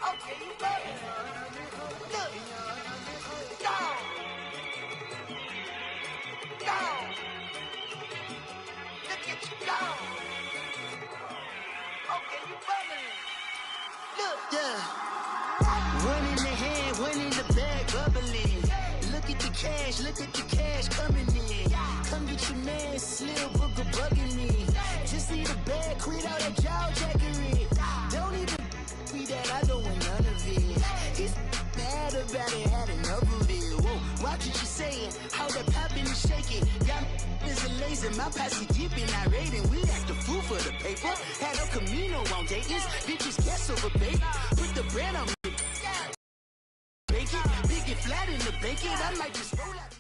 Okay, you ready? Look. Go. Go. Look at you go. Okay, you ready? Look. Yeah. One in the hand, one in the bag, bubbling. Look at the cash coming in. Come get your man, Slim Booker bugging me. Just need a bag, quit all that jaw jackery. Don't even be that, I don't want none of it. He's mad about it, had enough of it. Whoa, watch what you saying, how that poppin' and shaking. Y'all is a lazy, my posse deep and irate, and we act the fool for the paper. Had a Camino on Dayton's, bitches guess over bait. Put the brand on me. Bake it, big and flat in the bake it. I like this roll out.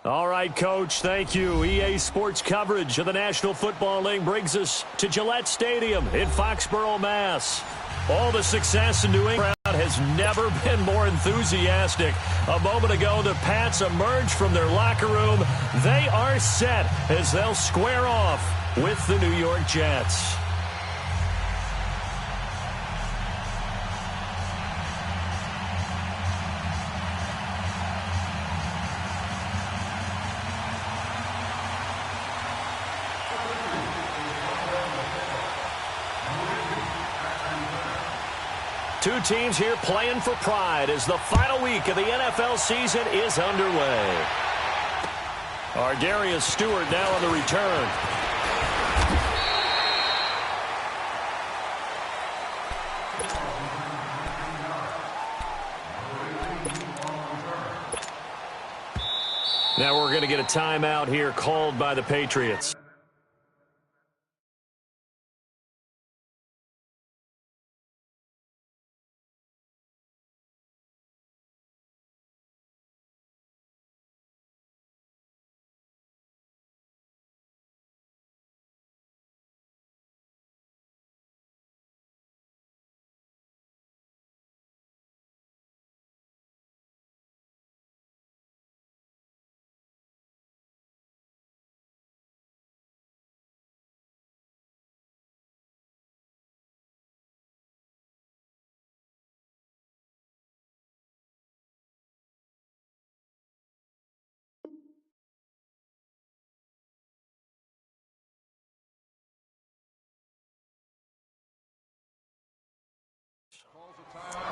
All right, Coach, thank you. EA Sports coverage of the National Football League brings us to Gillette Stadium in Foxborough, Mass. All the success in New England has never been more enthusiastic. A moment ago, the Pats emerged from their locker room. They are set as they'll square off with the New York Jets. Two teams here playing for pride as the final week of the NFL season is underway. Darius Stewart now on the return. Now we're going to get a timeout here called by the Patriots.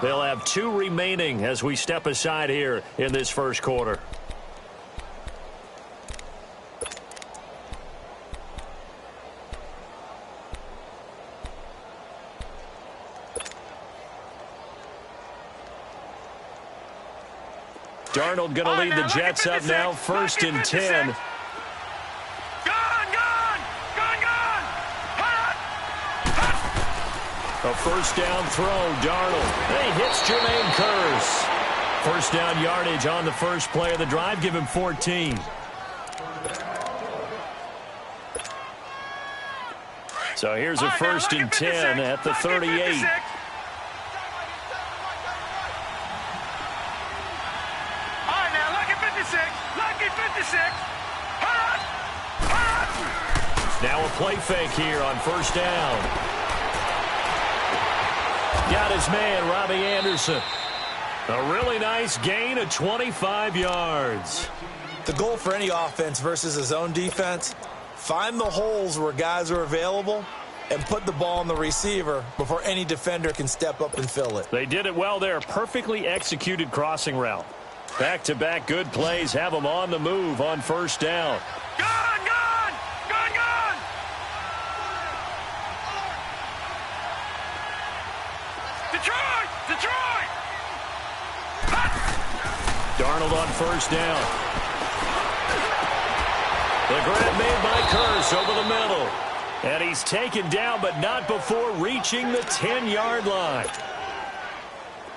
They'll have two remaining as we step aside here in this first quarter. Darnold going to lead the Jets up now, 1st and 10. A first down throw, Darnold. And he hits Jermaine Kearse. First down yardage on the first play of the drive. Give him 14. So here's a 1st and 10 at the 38. Now a play fake here on first down. Got his man, Robbie Anderson. A really nice gain of 25 yards. The goal for any offense versus his own defense, find the holes where guys are available and put the ball on the receiver before any defender can step up and fill it. They did it well there. Perfectly executed crossing route. Back-to-back good plays have them on the move on first down. Darnold on first down. The grab made by Kearse over the middle. And he's taken down, but not before reaching the 10-yard line.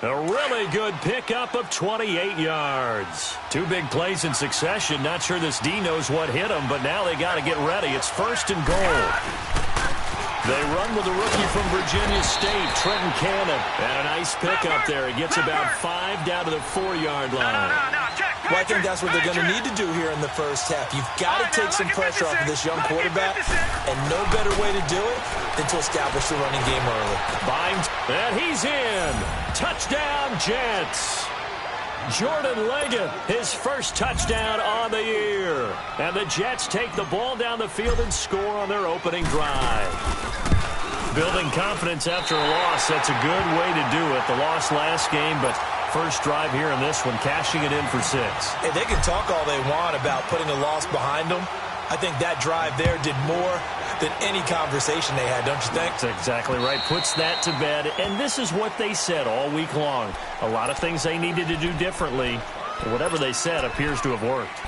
A really good pickup of 28 yards. Two big plays in succession. Not sure this D knows what hit him, but now they got to get ready. It's 1st and goal. They run with a rookie from Virginia State, Trenton Cannon. And a nice pickup there. He gets about 5 down to the 4-yard line. No, check. Well, I think that's what they're going to need to do here in the first half. You've got to take some pressure off of this young quarterback, and no better way to do it than to establish the running game early. Binds, and he's in. Touchdown, Jets. Jordan Leggett, his first touchdown on the year. And the Jets take the ball down the field and score on their opening drive. Building confidence after a loss, that's a good way to do it. The loss last game, but first drive here in this one, cashing it in for 6. Hey, they can talk all they want about putting a loss behind them. I think that drive there did more than any conversation they had, don't you think? That's exactly right. Puts that to bed. And this is what they said all week long. A lot of things they needed to do differently. Whatever they said appears to have worked.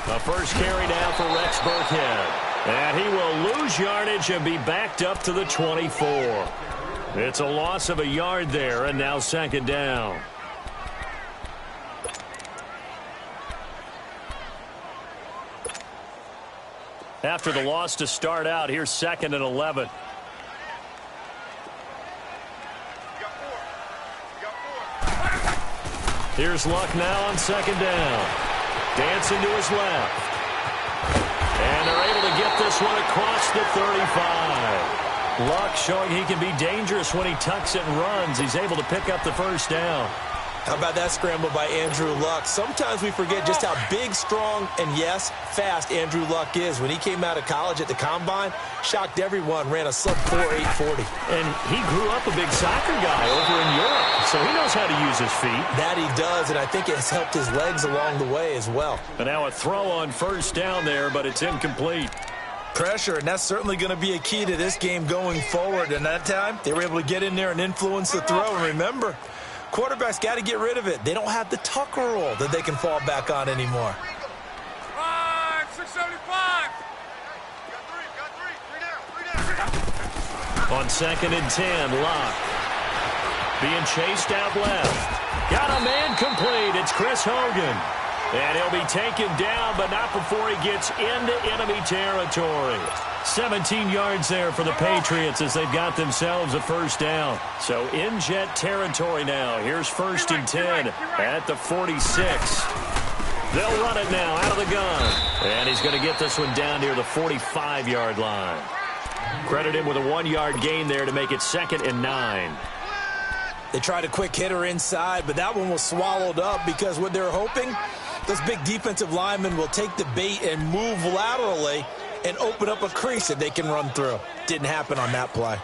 The first carry down for Rex Burkhead. And he will lose yardage and be backed up to the 24. It's a loss of a yard there, and now second down. After the loss to start out, here's 2nd and 11. Here's Luck now on 2nd down. Dancing to his left. And they're able to get this one across the 35. Luck showing he can be dangerous when he tucks it and runs. He's able to pick up the first down. How about that scramble by Andrew Luck? Sometimes we forget just how big, strong, and, yes, fast Andrew Luck is. When he came out of college at the Combine, shocked everyone, ran a sub-4 840. And he grew up a big soccer guy over in Europe, so he knows how to use his feet. That he does, and I think it has helped his legs along the way as well. And now a throw on first down there, but it's incomplete. Pressure, and that's certainly going to be a key to this game going forward. And that time, they were able to get in there and influence the throw. And remember, quarterbacks got to get rid of it. They don't have the Tucker roll that they can fall back on anymore. 675. On 2nd and 10, Locke being chased out left. Got a man complete. It's Chris Hogan. And he'll be taken down, but not before he gets into enemy territory. 17 yards there for the Patriots as they've got themselves a first down. So in Jet territory now. Here's 1st and 10 at the 46. They'll run it now out of the gun. And he's going to get this one down near the 45-yard line. Credit him with a 1-yard gain there to make it 2nd and 9. They tried a quick hitter inside, but that one was swallowed up because what they're hoping, those big defensive linemen will take the bait and move laterally and open up a crease that they can run through. Didn't happen on that play.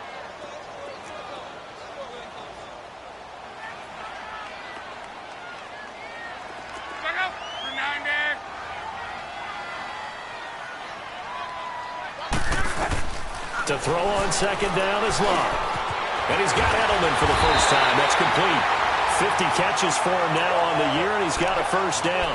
To throw on 2nd down is Locke. And he's got Edelman for the first time. That's complete. 50 catches for him now on the year, and he's got a first down.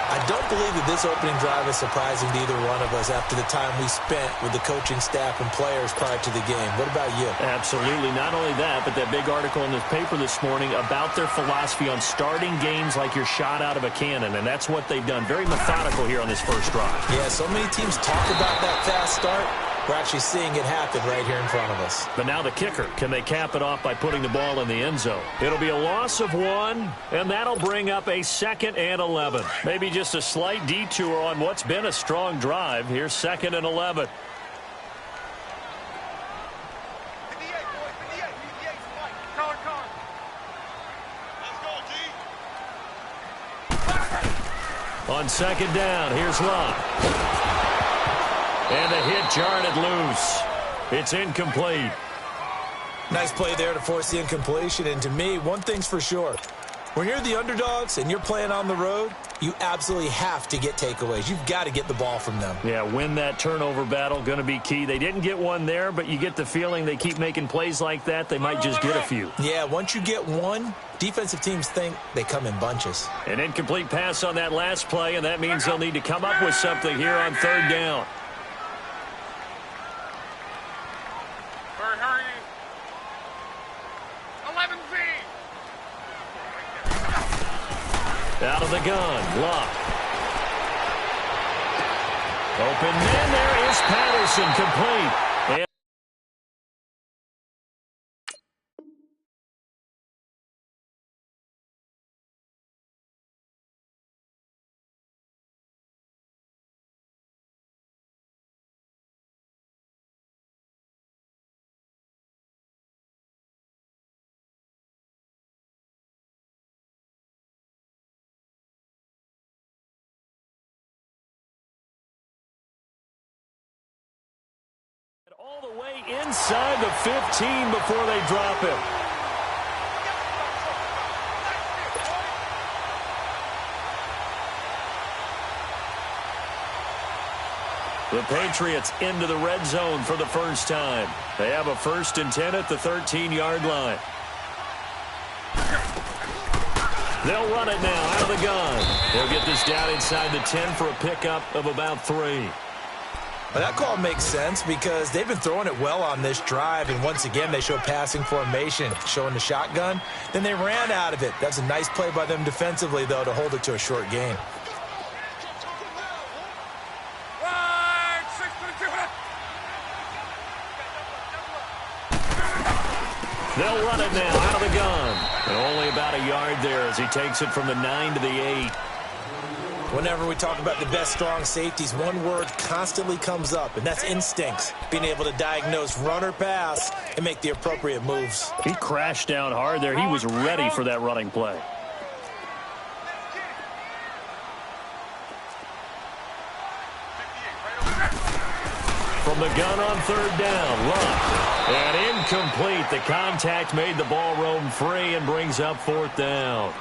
I don't believe that this opening drive is surprising to either one of us after the time we spent with the coaching staff and players prior to the game. What about you? Absolutely. Not only that, but that big article in the paper this morning about their philosophy on starting games like you're shot out of a cannon, and that's what they've done. Very methodical here on this first drive. Yeah, so many teams talk about that fast start. We're actually seeing it happen right here in front of us. But now the kicker. Can they cap it off by putting the ball in the end zone? It'll be a loss of 1, and that'll bring up a 2nd and 11. Maybe just a slight detour on what's been a strong drive. Here's 2nd and 11. On 2nd down, here's Locke. And the hit jarred it loose. It's incomplete. Nice play there to force the incompletion. And to me, one thing's for sure. When you're the underdogs and you're playing on the road, you absolutely have to get takeaways. You've got to get the ball from them. Yeah, win that turnover battle, going to be key. They didn't get one there, but you get the feeling they keep making plays like that, they might just get a few. Yeah, once you get one, defensive teams think they come in bunches. An incomplete pass on that last play, and that means they'll need to come up with something here on third down. Hurry. 11Z. Out of the gun, Luck. Open man, there is Patterson, complete. And all the way inside the 15 before they drop him. The Patriots into the red zone for the first time. They have a 1st and 10 at the 13-yard line. They'll run it now out of the gun. They'll get this down inside the 10 for a pickup of about 3. Well, that call makes sense because they've been throwing it well on this drive, and once again they show passing formation, showing the shotgun. Then they ran out of it. That's a nice play by them defensively, though, to hold it to a short gain. They'll run it now out of the gun. And only about a yard there as he takes it from the 9 to the 8. Whenever we talk about the best strong safeties, one word constantly comes up, and that's instincts. Being able to diagnose run or pass and make the appropriate moves. He crashed down hard there. He was ready for that running play. From the gun on third down, Luck. And incomplete. The contact made the ball roam free and brings up 4th down.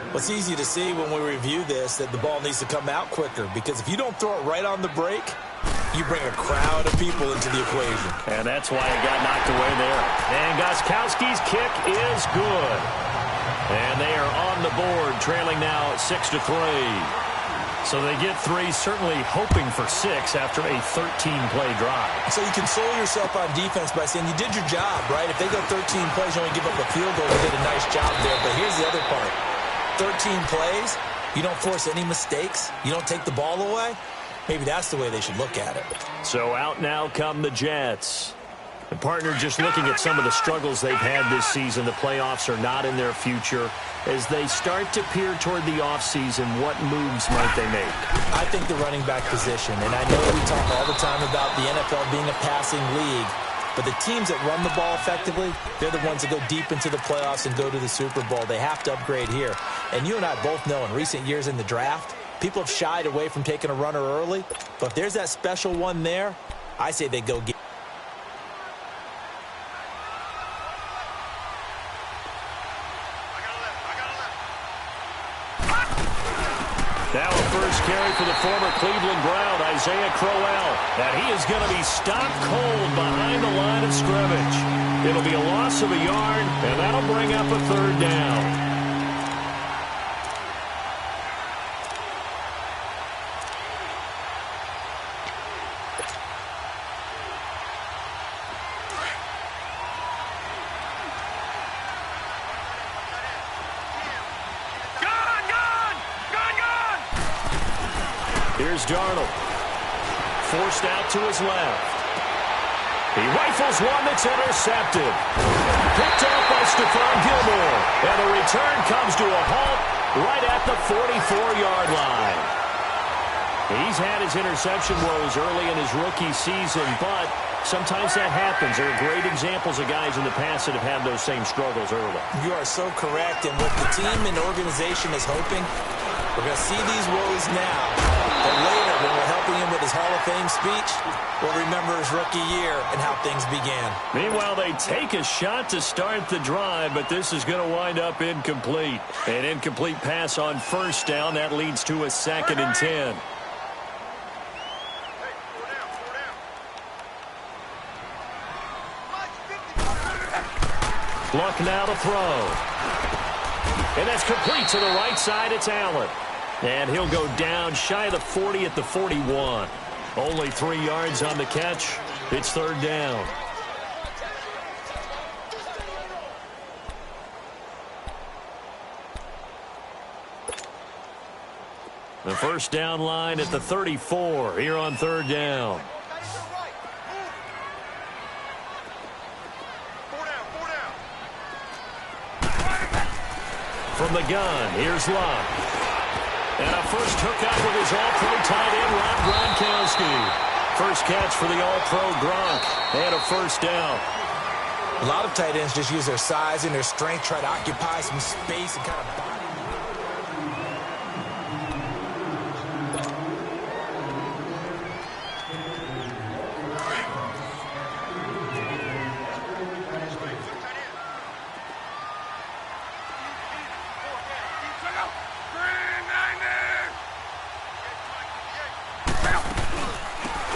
Well, it's easy to see when we review this that the ball needs to come out quicker, because if you don't throw it right on the break, you bring a crowd of people into the equation. And that's why it got knocked away there. And Gostkowski's kick is good. And they are on the board, trailing now 6-3. So they get 3, certainly hoping for 6 after a 13-play drive. So you console yourself on defense by saying you did your job, right? If they go 13 plays, you only give up a field goal, you did a nice job there. But here's the other part. 13 plays, you don't force any mistakes, you don't take the ball away. Maybe that's the way they should look at it. So out now come the Jets. The partner just looking at some of the struggles they've had this season. The playoffs are not in their future. As they start to peer toward the offseason, what moves might they make? I think the running back position, and I know we talk all the time about the NFL being a passing league, but the teams that run the ball effectively, they're the ones that go deep into the playoffs and go to the Super Bowl. They have to upgrade here. And you and I both know in recent years in the draft, people have shied away from taking a runner early, but if there's that special one there, I say they go get. Now a first carry for the former Cleveland Brown, Isaiah Crowell. And he is going to be stopped cold behind the line of scrimmage. It'll be a loss of a yard, and that'll bring up a 3rd down. Here's Darnold. Forced out to his left. He rifles one that's intercepted. Picked up by Stephon Gilmore. And the return comes to a halt right at the 44-yard line. He's had his interception woes early in his rookie season, but sometimes that happens. There are great examples of guys in the past that have had those same struggles early. You are so correct. And what the team and organization is hoping, we're going to see these woes now, but later when we're helping helping him with his Hall of Fame speech will remember his rookie year and how things began. Meanwhile, they take a shot to start the drive, but this is going to wind up incomplete. An incomplete pass on first down. That leads to a 2nd and 10. Luck now to throw. And that's complete to the right side. It's Allen. And he'll go down shy of the 40 at the 41. Only 3 yards on the catch. It's 3rd down. The first down line at the 34 here on 3rd down. From the gun, here's Luck. And a first hookup with his all-pro tight end, Rob Gronkowski. First catch for the all-pro Gronk. And a first down. A lot of tight ends just use their size and their strength, try to occupy some space and kind of body.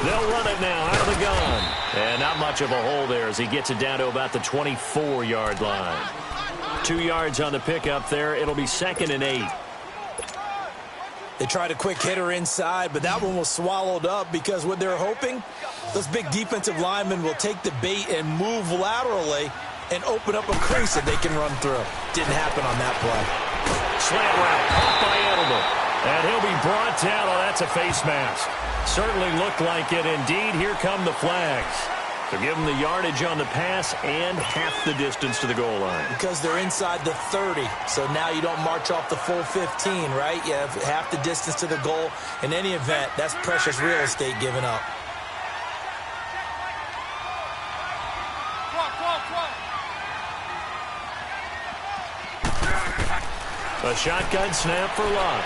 They'll run it now out of the gun. And not much of a hole there as he gets it down to about the 24-yard line. 2 yards on the pickup there. It'll be 2nd and 8. They tried a quick hitter inside, but that one was swallowed up because what they're hoping, those big defensive linemen will take the bait and move laterally and open up a crease that they can run through. Didn't happen on that play. Slant route caught by Edelman. And he'll be brought down. Oh, that's a face mask. Certainly looked like it. Indeed, here come the flags. They'll give them the yardage on the pass and half the distance to the goal line. Because they're inside the 30, so now you don't march off the full 15, right? You have half the distance to the goal. In any event, that's precious real estate given up. A shotgun snap for Luck.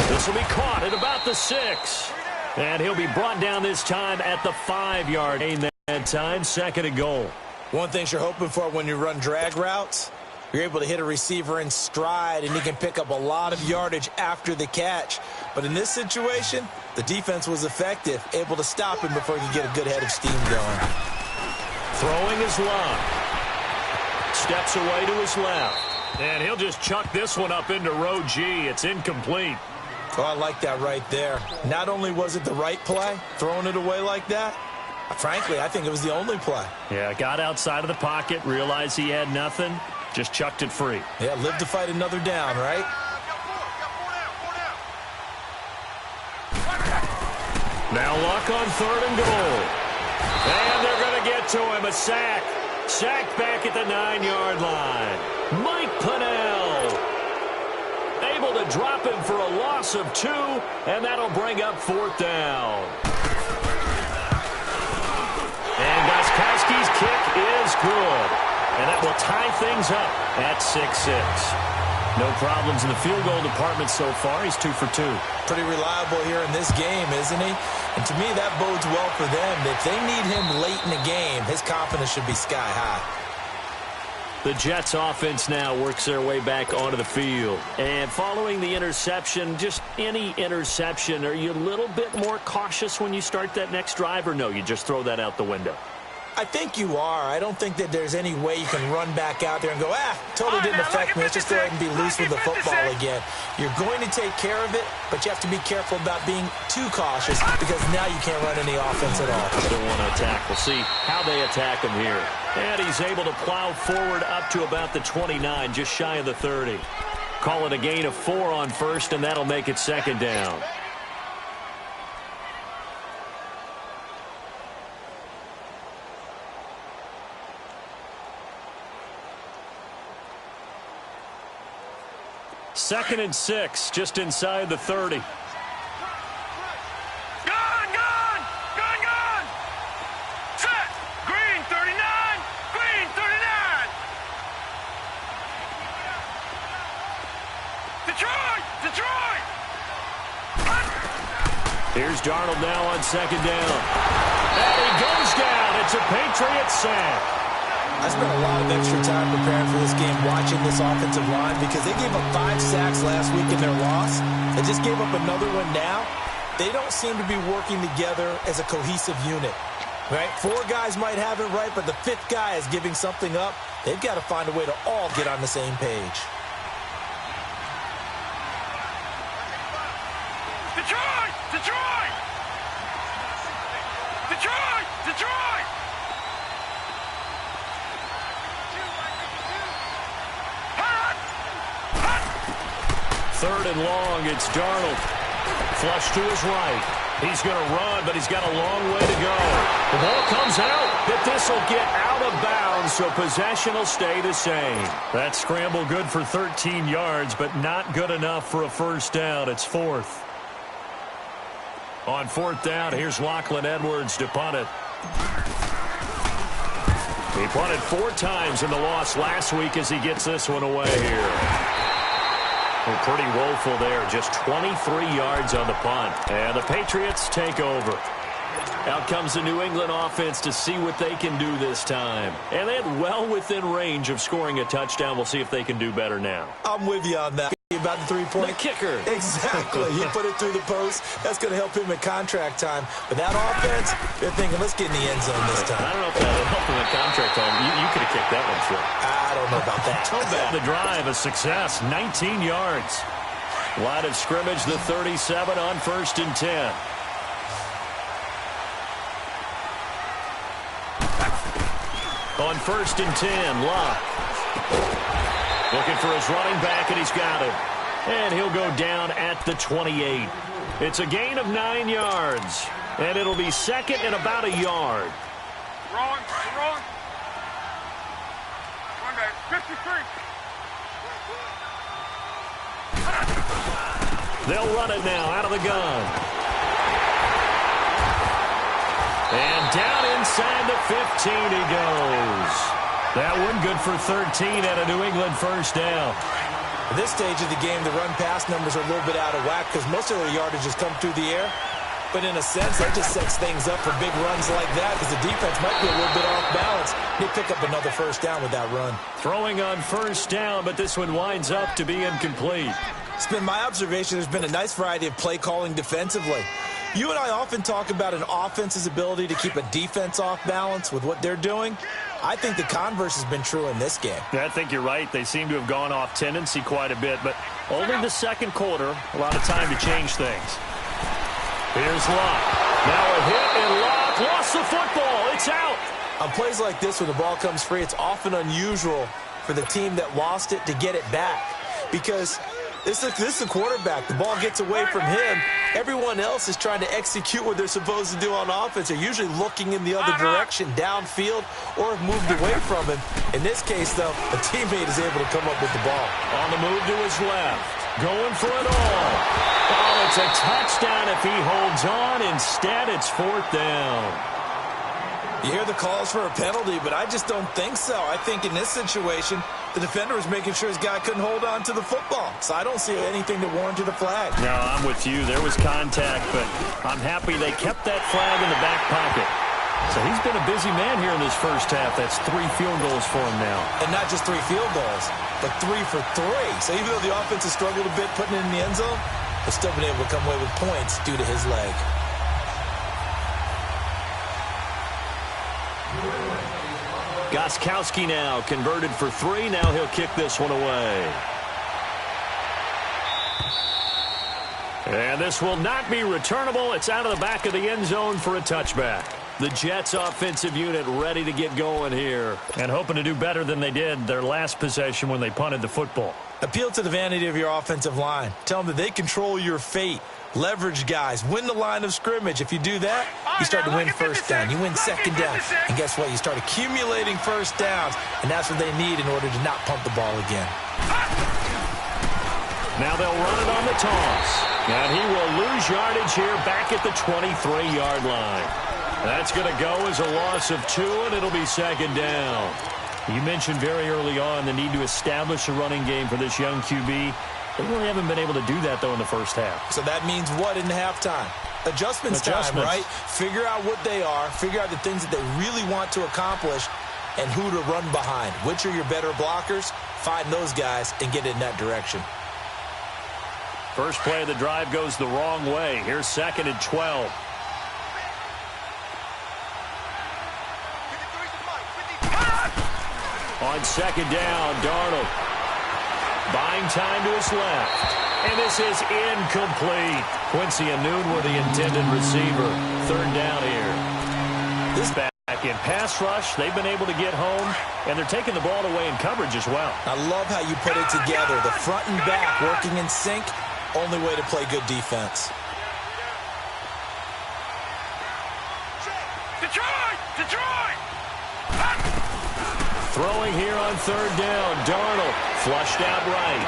This will be caught at about the 6. And he'll be brought down this time at the 5-yard line. That time, 2nd and goal. One thing you're hoping for when you run drag routes, you're able to hit a receiver in stride, and he can pick up a lot of yardage after the catch. But in this situation, the defense was effective, able to stop him before he could get a good head of steam going. Throwing his Luck. Steps away to his left. And he'll just chuck this one up into row G. It's incomplete. Oh, I like that right there. Not only was it the right play, throwing it away like that, frankly, I think it was the only play. Yeah, got outside of the pocket, realized he had nothing, just chucked it free. Yeah, live to fight another down, right? Now Luck on 3rd and goal. And they're going to get to him. A sack. Sacked back at the 9-yard line. Mike Pennell able to drop him for a loss of 2, and that'll bring up 4th down. And Gostkowski's kick is good. And that will tie things up at 6-6. No problems in the field goal department so far. He's 2 for 2. Pretty reliable here in this game, isn't he? And to me, that bodes well for them. If they need him late in the game, his confidence should be sky high. The Jets offense now works their way back onto the field. And following the interception, just any interception, are you a little bit more cautious when you start that next drive, or no, you just throw that out the window? I think you are. I don't think that there's any way you can run back out there and go, totally didn't affect me. Let's just go ahead and be loose with the football again. You're going to take care of it, but you have to be careful about being too cautious because now you can't run any offense at all. Still want to attack. We'll see how they attack him here. And he's able to plow forward up to about the 29, just shy of the 30. Call it a gain of 4 on first, and that'll make it 2nd down. Second and 6, just inside the 30. Gone! Gone! Gone! Gone! Set! Green 39! Green 39! Detroit! Detroit! Here's Darnold now on second down. And he goes down. It's a Patriots sack. I spent a lot of extra time preparing for this game watching this offensive line because they gave up 5 sacks last week in their loss. They just gave up another one now. They don't seem to be working together as a cohesive unit. Right? 4 guys might have it right, but the 5th guy is giving something up. They've got to find a way to all get on the same page. Detroit! Detroit! Detroit! Detroit! Third and long, it's Darnold. Flush to his right. He's going to run, but he's got a long way to go. The ball comes out, but this will get out of bounds, so possession will stay the same. That scramble good for 13 yards, but not good enough for a first down. It's 4th. On 4th down, here's Lachlan Edwards to punt it. He punted 4 times in the loss last week as he gets this one away here. Well, pretty woeful there. Just 23 yards on the punt. And the Patriots take over. Out comes the New England offense to see what they can do this time. And they're well within range of scoring a touchdown. We'll see if they can do better now. I'm with you on that. About the 3-point. The kicker. Exactly. He put it through the post. That's going to help him at contract time. But that offense, they're thinking, let's get in the end zone this time. I don't know if that would help him at contract time. You could have kicked that one through. I don't know about that. The drive, a success, 19 yards. Line of scrimmage, the 37 on 1st and 10. On 1st and 10, Locke. Looking for his running back, and he's got it. And he'll go down at the 28. It's a gain of 9 yards. And it'll be second and about a yard. Wrong. One back. 53. They'll run it now out of the gun. And down inside the 15 he goes. That one good for 13 at a New England first down. At this stage of the game, the run-pass numbers are a little bit out of whack because most of their yardage has come through the air. But in a sense, that just sets things up for big runs like that because the defense might be a little bit off balance. They pick up another first down with that run. Throwing on first down, but this one winds up to be incomplete. It's been my observation there's been a nice variety of play calling defensively. You and I often talk about an offense's ability to keep a defense off balance with what they're doing. I think the converse has been true in this game. Yeah, I think you're right. They seem to have gone off tendency quite a bit, but only the second quarter, a lot of time to change things. Here's Locke. Now a hit, and Locke lost the football. It's out. On plays like this, when the ball comes free, it's often unusual for the team that lost it to get it back because this is the quarterback. The ball gets away from him. Everyone else is trying to execute what they're supposed to do on offense. They're usually looking in the other direction, downfield, or have moved away from him. In this case, though, a teammate is able to come up with the ball. On the move to his left. Going for it all. Oh, it's a touchdown if he holds on. Instead, it's 4th down. You hear the calls for a penalty, but I just don't think so. I think in this situation, the defender was making sure his guy couldn't hold on to the football. So I don't see anything that warranted a flag. No, I'm with you. There was contact, but I'm happy they kept that flag in the back pocket. So he's been a busy man here in this first half. That's 3 field goals for him now. And not just 3 field goals, but 3 for 3. So even though the offense has struggled a bit putting it in the end zone, they've still been able to come away with points due to his leg. Gostkowski now converted for 3. Now he'll kick this one away. And this will not be returnable. It's out of the back of the end zone for a touchback. The Jets offensive unit ready to get going here and hoping to do better than they did their last possession when they punted the football. Appeal to the vanity of your offensive line. Tell them that they control your fate. Leverage guys. Win the line of scrimmage. If you do that, you start to win first down. You win second down. And guess what? You start accumulating first downs. And that's what they need in order to not punt the ball again. Now they'll run it on the toss. And he will lose yardage here back at the 23-yard line. That's going to go as a loss of 2, and it'll be second down. You mentioned very early on the need to establish a running game for this young QB. They really haven't been able to do that, though, in the first half. So that means what in halftime? Adjustments time, right? Figure out what they are, figure out the things that they really want to accomplish, and who to run behind. Which are your better blockers? Find those guys and get in that direction. First play of the drive goes the wrong way. Here's 2nd and 12. On 2nd down, Darnold. Buying time to his left. And this is incomplete. Quincy Enunwa, the intended receiver. 3rd down here. This back in pass rush, they've been able to get home, and they're taking the ball away in coverage as well. I love how you put it together. The front and back working in sync. Only way to play good defense. Detroit! Throwing here on 3rd down. Darnold flushed out right.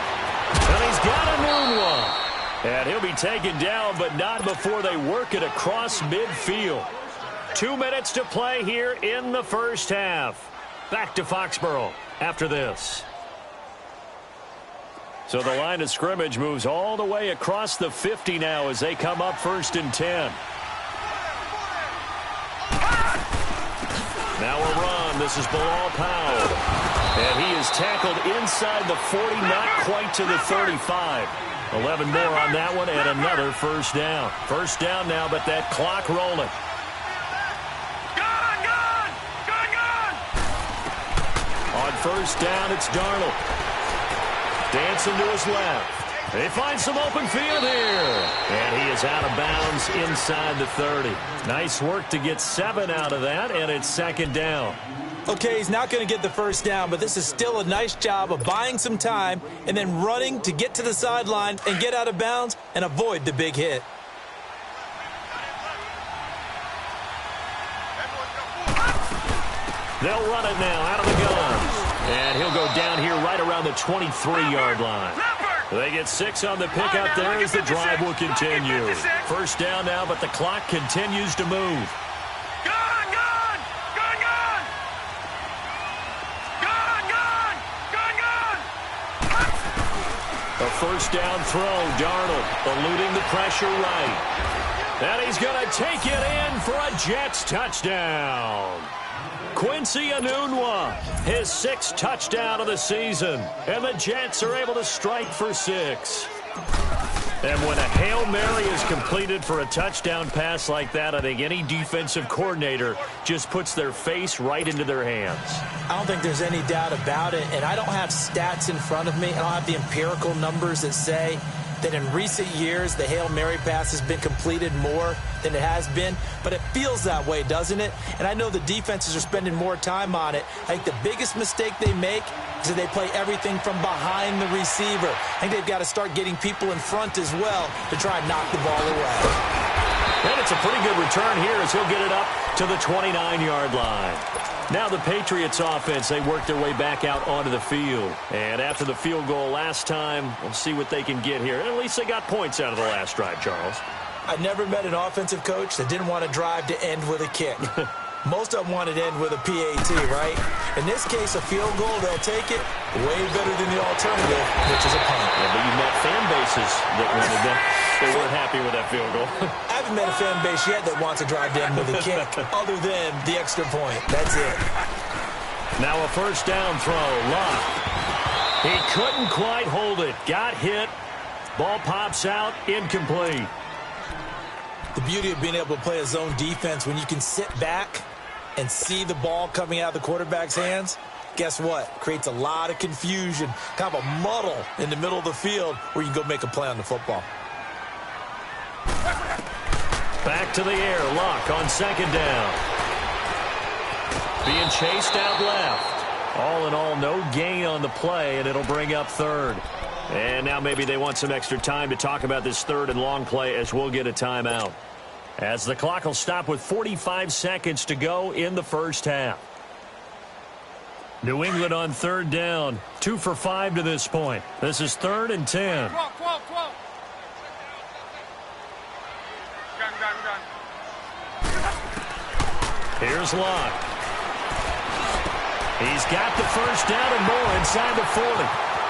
And he's got a new one. And he'll be taken down, but not before they work it across midfield. 2 minutes to play here in the first half. Back to Foxborough after this. So the line of scrimmage moves all the way across the 50 now as they come up 1st and 10. Now a run. This is Bilal Powell. And he is tackled inside the 40, not quite to the 35. 11 more on that one, and another first down. First down now, but that clock rolling. On 1st down, it's Darnold. Dancing to his left. They find some open field here. And he is out of bounds inside the 30. Nice work to get 7 out of that, and it's 2nd down. Okay, he's not going to get the first down, but this is still a nice job of buying some time and then running to get to the sideline and get out of bounds and avoid the big hit. They'll run it now out of the gun. And he'll go down here right around the 23-yard line. They get 6 on the pickup there as the drive will continue. First down now, but the clock continues to move. A first down throw, Darnold eluding the pressure right. And he's going to take it in for a Jets touchdown. Quincy Enunwa, his 6th touchdown of the season. And the Jets are able to strike for 6. And when a Hail Mary is completed for a touchdown pass like that, I think any defensive coordinator just puts their face right into their hands. I don't think there's any doubt about it, and I don't have stats in front of me. I don't have the empirical numbers that say that in recent years the Hail Mary pass has been completed more than it has been, but it feels that way, doesn't it? And I know the defenses are spending more time on it. I think the biggest mistake they make is that they play everything from behind the receiver. I think they've got to start getting people in front as well to try and knock the ball away. And it's a pretty good return here as he'll get it up to the 29-yard line. Now the Patriots offense, they work their way back out onto the field. And after the field goal last time, we'll see what they can get here. At least they got points out of the last drive, Charles. I never met an offensive coach that didn't want to drive to end with a kick. Most of them wanted to end with a PAT, right? In this case, a field goal, they'll take it way better than the alternative, which is a punt. Yeah, but you met fan bases that wanted that. They weren't happy with that field goal. I haven't met a fan base yet that wants to drive to end with a kick other than the extra point. That's it. Now a first down throw. Luck. He couldn't quite hold it. Got hit. Ball pops out. Incomplete. The beauty of being able to play a zone defense when you can sit back and see the ball coming out of the quarterback's hands, guess what? Creates a lot of confusion, kind of a muddle in the middle of the field where you can go make a play on the football. Back to the air. Luck on 2nd down. Being chased out left. All in all, no gain on the play, and it'll bring up 3rd. And now maybe they want some extra time to talk about this 3rd and long play as we'll get a timeout. As the clock will stop with 45 seconds to go in the first half. New England on 3rd down. 2 for 5 to this point. This is 3rd and 10. Here's Luck. He's got the first down and more inside the 40.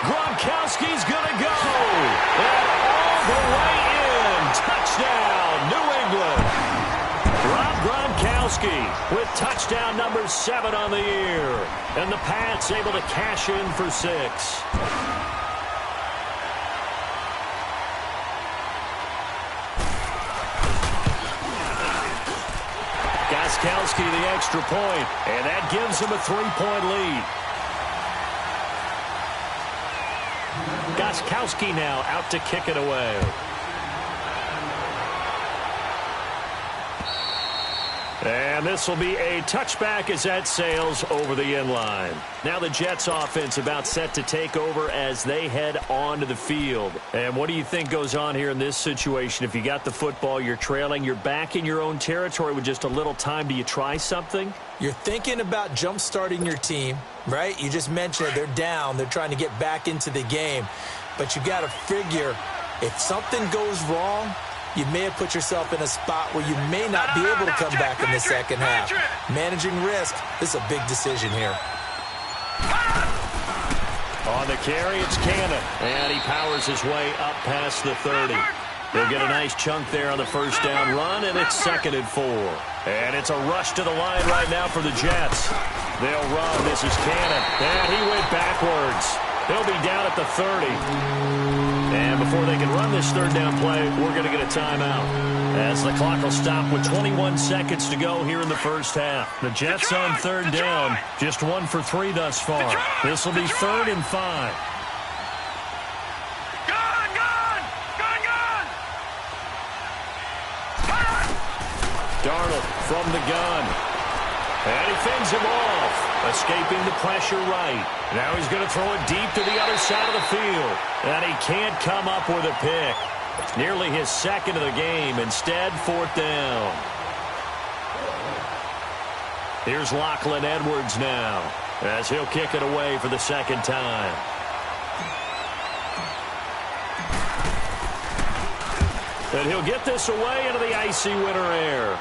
Gronkowski's going to go. And all the way in. Touchdown, New England. with touchdown number 7 on the year. And the Pats able to cash in for 6. Gostkowski the extra point, and that gives him a 3-point lead. Gostkowski now out to kick it away. And this will be a touchback as that sails over the end line. Now the Jets offense about set to take over as they head onto the field. And what do you think goes on here in this situation? If you got the football, you're trailing, you're back in your own territory with just a little time. Do you try something? You're thinking about jump-starting your team, right? You just mentioned it. They're down. They're trying to get back into the game. But you got to figure if something goes wrong, you may have put yourself in a spot where you may not be able to come back in the second half. Managing risk is a big decision here. On the carry, it's Cannon. And he powers his way up past the 30. He'll get a nice chunk there on the first down run, and it's 2nd and 4. And it's a rush to the line right now for the Jets. They'll run. This is Cannon. And he went backwards. He'll be down at the 30. And before they can run this third down play, we're going to get a timeout, as the clock will stop with 21 seconds to go here in the first half. The Jets on third down, just 1 for 3 thus far. This will be 3rd and 5. Darnold from the gun. And he fends him off, escaping the pressure right. Now he's going to throw it deep to the other side of the field. And he can't come up with a pick. It's nearly his 2nd of the game. Instead, 4th down. Here's Lachlan Edwards now, as he'll kick it away for the 2nd time. And he'll get this away into the icy winter air.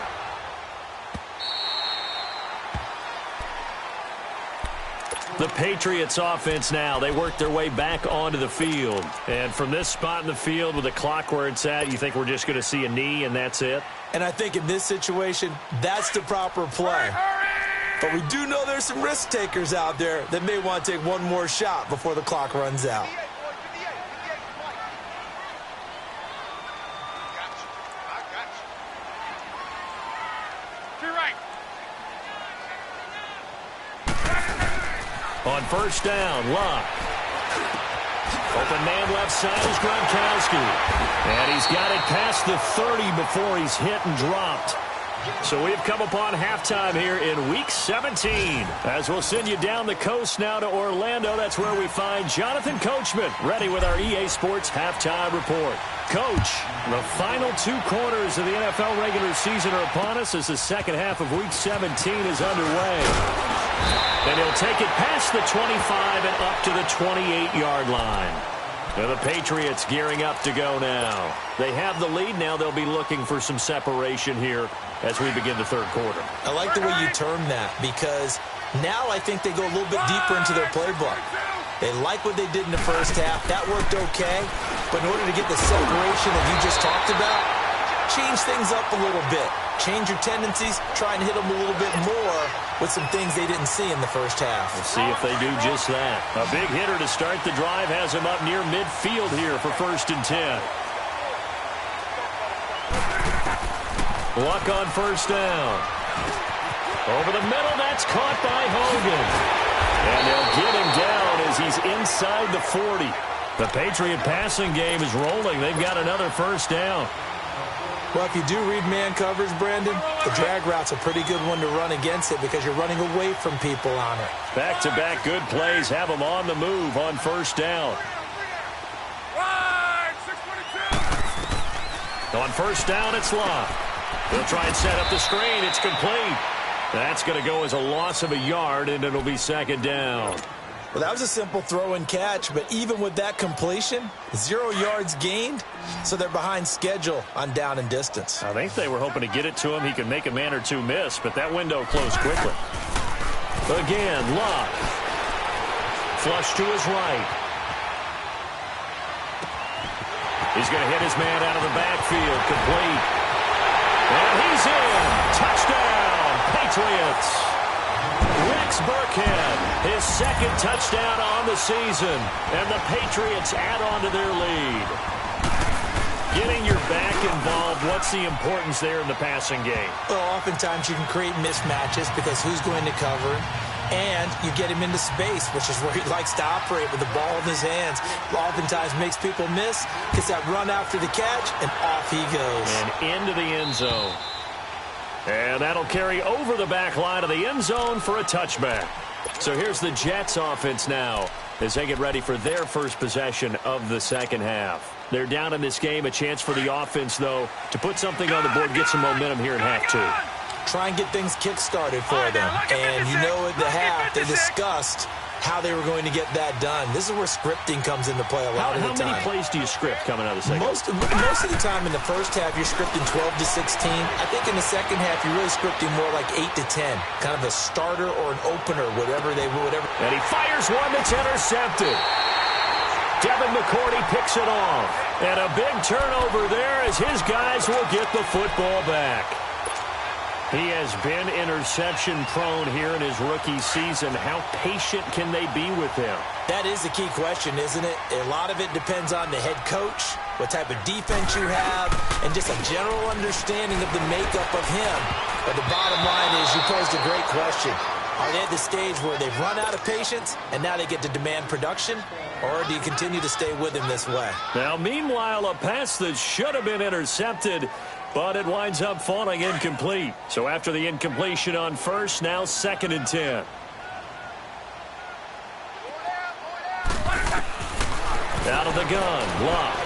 The Patriots offense now, they work their way back onto the field. And from this spot in the field with the clock where it's at, you think we're just going to see a knee and that's it? And I think in this situation, that's the proper play. But we do know there's some risk takers out there that may want to take one more shot before the clock runs out. On first down, Luck. Open man left side is Gronkowski. And he's got it past the 30 before he's hit and dropped. So we've come upon halftime here in Week 17. As we'll send you down the coast now to Orlando, that's where we find Jonathan Coachman, ready with our EA Sports Halftime Report. Coach, the final 2 quarters of the NFL regular season are upon us as the second half of Week 17 is underway. And he'll take it past the 25 and up to the 28-yard line. Now the Patriots gearing up to go now. They have the lead. Now they'll be looking for some separation here as we begin the third quarter. I like the way you term that, because now I think they go a little bit deeper into their playbook. They like what they did in the first half. That worked okay. But in order to get the separation that you just talked about, change things up a little bit. Change your tendencies. Try and hit them a little bit more with some things they didn't see in the first half. We'll see if they do just that. A big hitter to start the drive has him up near midfield here for 1st and 10. Luck on first down. Over the middle, that's caught by Hogan. And they'll get him down as he's inside the 40. The Patriot passing game is rolling. They've got another first down. Well, if you do read man coverage, Brandon, the drag route's a pretty good one to run against it because you're running away from people on it. Back-to-back good plays have them on the move on first down. On first down, it's Love. They'll try and set up the screen. It's complete. That's going to go as a loss of a yard, and it'll be 2nd down. Well, that was a simple throw and catch, but even with that completion, 0 yards gained, so they're behind schedule on down and distance. I think they were hoping to get it to him. He could make a man or two miss, but that window closed quickly. Again, Love. Flush to his right. He's going to hit his man out of the backfield, complete. And he's in. Touchdown, Patriots. Rex Burkhead, his second touchdown on the season, and the Patriots add on to their lead. Getting your back involved, what's the importance there in the passing game? Well, oftentimes you can create mismatches because who's going to cover him? And you get him into space, which is where he likes to operate with the ball in his hands. Oftentimes makes people miss, gets that run after the catch, and off he goes. And into the end zone. And that'll carry over the back line of the end zone for a touchback. So here's the Jets offense now as they get ready for their first possession of the second half. They're down in this game. A chance for the offense, though, to put something on the board, get some momentum here in half two. Try and get things kick-started for them. And you know at the half, they discussed how they were going to get that done. This is where scripting comes into play a lot of the time. How many plays do you script coming out of the second? Most of the time in the first half, you're scripting 12 to 16. I think in the second half, you're really scripting more like 8 to 10. Kind of a starter or an opener, whatever. And he fires one that's intercepted. Devin McCourty picks it off. And a big turnover there as his guys will get the football back. He has been interception-prone here in his rookie season. How patient can they be with him? That is the key question, isn't it? A lot of it depends on the head coach, what type of defense you have, and just a general understanding of the makeup of him. But the bottom line is you posed a great question. Are they at the stage where they've run out of patience and now they get to demand production? Or do you continue to stay with him this way? Now, meanwhile, a pass that should have been intercepted, but it winds up falling incomplete. So after the incompletion on first, now 2nd and 10. Out of the gun, Luck.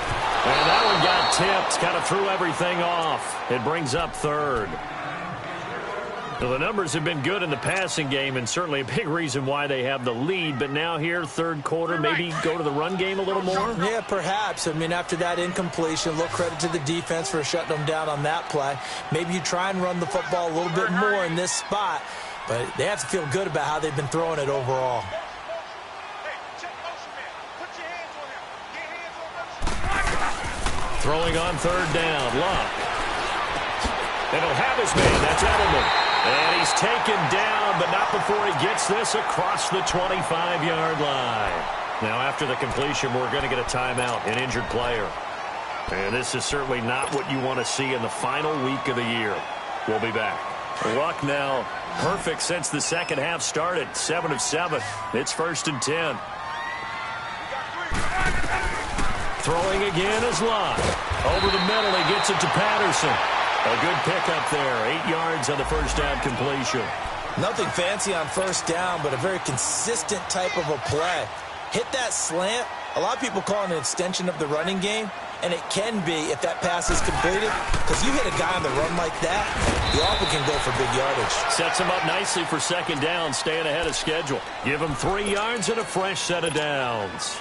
And that one got tipped, kind of threw everything off. It brings up 3rd. So the numbers have been good in the passing game, and certainly a big reason why they have the lead. But now here, 3rd quarter, maybe go to the run game a little more? Yeah, perhaps. I mean, after that incompletion, a little credit to the defense for shutting them down on that play. Maybe you try and run the football a little bit more in this spot, but they have to feel good about how they've been throwing it overall. Throwing on 3rd down, Luck. And he'll have his man. That's Edelman. And he's taken down, but not before he gets this across the 25-yard line. Now, after the completion, we're going to get a timeout, an injured player. And this is certainly not what you want to see in the final week of the year. We'll be back. Luck now perfect since the second half started. 7 of 7. It's 1st and 10. Throwing again is Luck. Over the middle, he gets it to Patterson. A good pickup there. 8 yards on the first down completion. Nothing fancy on first down, but a very consistent type of a play. Hit that slant. A lot of people call it an extension of the running game, and it can be if that pass is completed, because you hit a guy on the run like that, you often can go for big yardage. Sets him up nicely for 2nd down, staying ahead of schedule. Give him 3 yards and a fresh set of downs.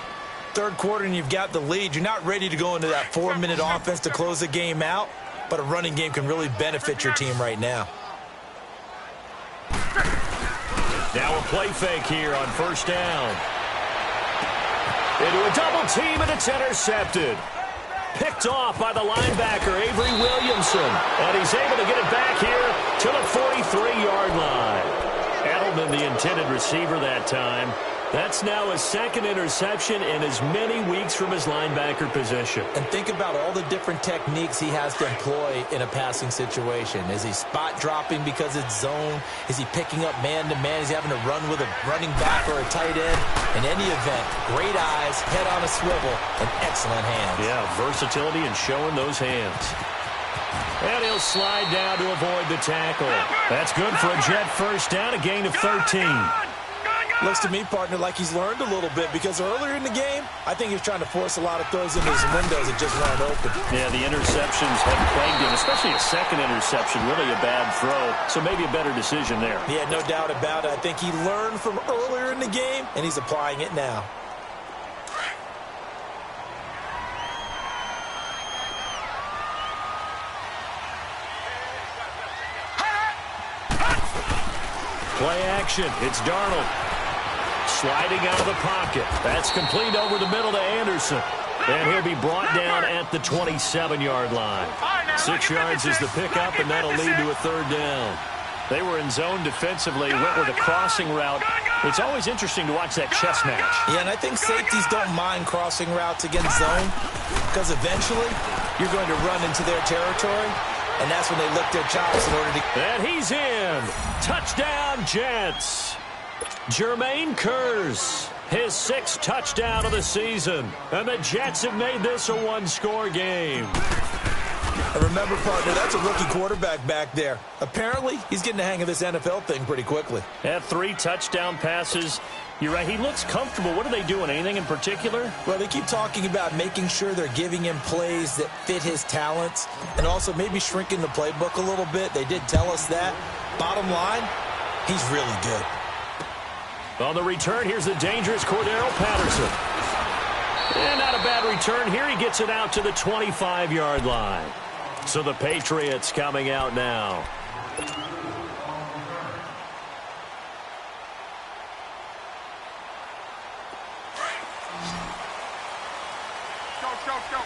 3rd quarter and you've got the lead. You're not ready to go into that 4-minute offense to close the game out, but a running game can really benefit your team right now. Now a play fake here on 1st down. Into a double team, and it's intercepted. Picked off by the linebacker, Avery Williamson. And he's able to get it back here to the 43-yard line. Edelman, the intended receiver that time. That's now his 2nd interception in as many weeks from his linebacker position. And think about all the different techniques he has to employ in a passing situation. Is he spot dropping because it's zone? Is he picking up man-to-man? Is he having to run with a running back or a tight end? In any event, great eyes, head on a swivel, and excellent hands. Yeah, versatility and showing those hands. And he'll slide down to avoid the tackle. That's good for a Jet first down, a gain of 13. Looks to me, partner, like he's learned a little bit, because earlier in the game, I think he was trying to force a lot of throws into his windows that just weren't open. Yeah, the interceptions have plagued him, especially a 2nd interception, really a bad throw, so maybe a better decision there. Yeah, no doubt about it. I think he learned from earlier in the game, and he's applying it now. Play action. It's Darnold. Sliding out of the pocket. That's complete over the middle to Anderson. And he'll be brought down at the 27-yard line. 6 yards is the pickup, and that'll lead to a 3rd down. They were in zone defensively, went with a crossing route. It's always interesting to watch that chess match. Yeah, and I think safeties don't mind crossing routes against zone because eventually you're going to run into their territory, and that's when they lick their chops in order to... And he's in. Touchdown, Jets. Jermaine Kearse, his 6th touchdown of the season. And the Jets have made this a one-score game. And remember, partner, that's a rookie quarterback back there. Apparently, he's getting the hang of this NFL thing pretty quickly. Had 3 touchdown passes. You're right, he looks comfortable. What are they doing? Anything in particular? Well, they keep talking about making sure they're giving him plays that fit his talents and also maybe shrinking the playbook a little bit. They did tell us that. Bottom line, he's really good. On the return, here's the dangerous Cordero Patterson. And not a bad return here. He gets it out to the 25-yard line. So the Patriots coming out now. Go.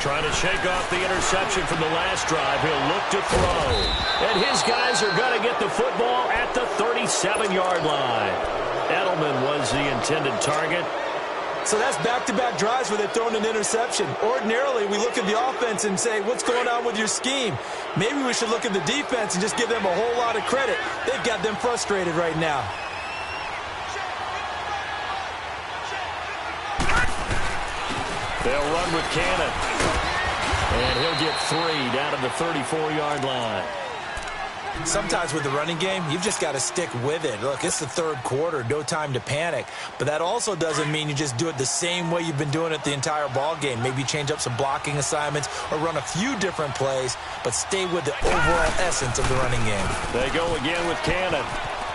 Trying to shake off the interception from the last drive. He'll look to throw. And his guys are going to get the football at the 37-yard line. Edelman was the intended target. So that's back-to-back drives where they've thrown an interception. Ordinarily, we look at the offense and say, what's going on with your scheme? Maybe we should look at the defense and just give them a whole lot of credit. They've got them frustrated right now. They'll run with Cannon. And he'll get 3 down to the 34-yard line. Sometimes with the running game, you've just got to stick with it. Look, it's the 3rd quarter, no time to panic. But that also doesn't mean you just do it the same way you've been doing it the entire ball game. Maybe change up some blocking assignments or run a few different plays, but stay with the overall essence of the running game. They go again with Cannon.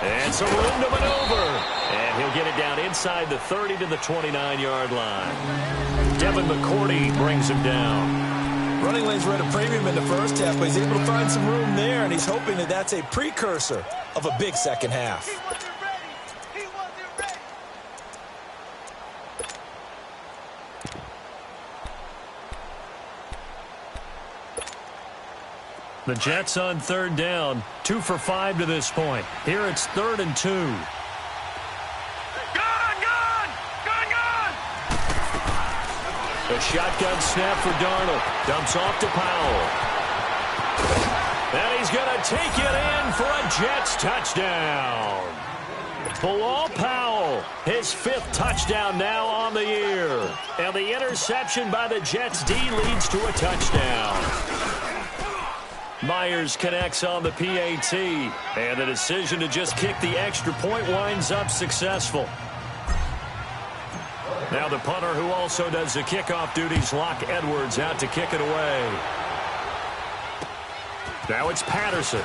And some room to maneuver. And he'll get it down inside the 30 to the 29-yard line. Devin McCourty brings him down. Running lanes were at a premium in the first half, but he's able to find some room there, and he's hoping that that's a precursor of a big second half. He wasn't ready. The Jets on 3rd down, 2 for 5 to this point. Here it's 3rd and 2. A shotgun snap for Darnold. Dumps off to Powell. And he's going to take it in for a Jets touchdown. Bilal Powell, his 5th touchdown now on the year. And the interception by the Jets D leads to a touchdown. Myers connects on the PAT. And the decision to just kick the extra point winds up successful. Now the punter, who also does the kickoff duties, Locke Edwards, out to kick it away. Now it's Patterson.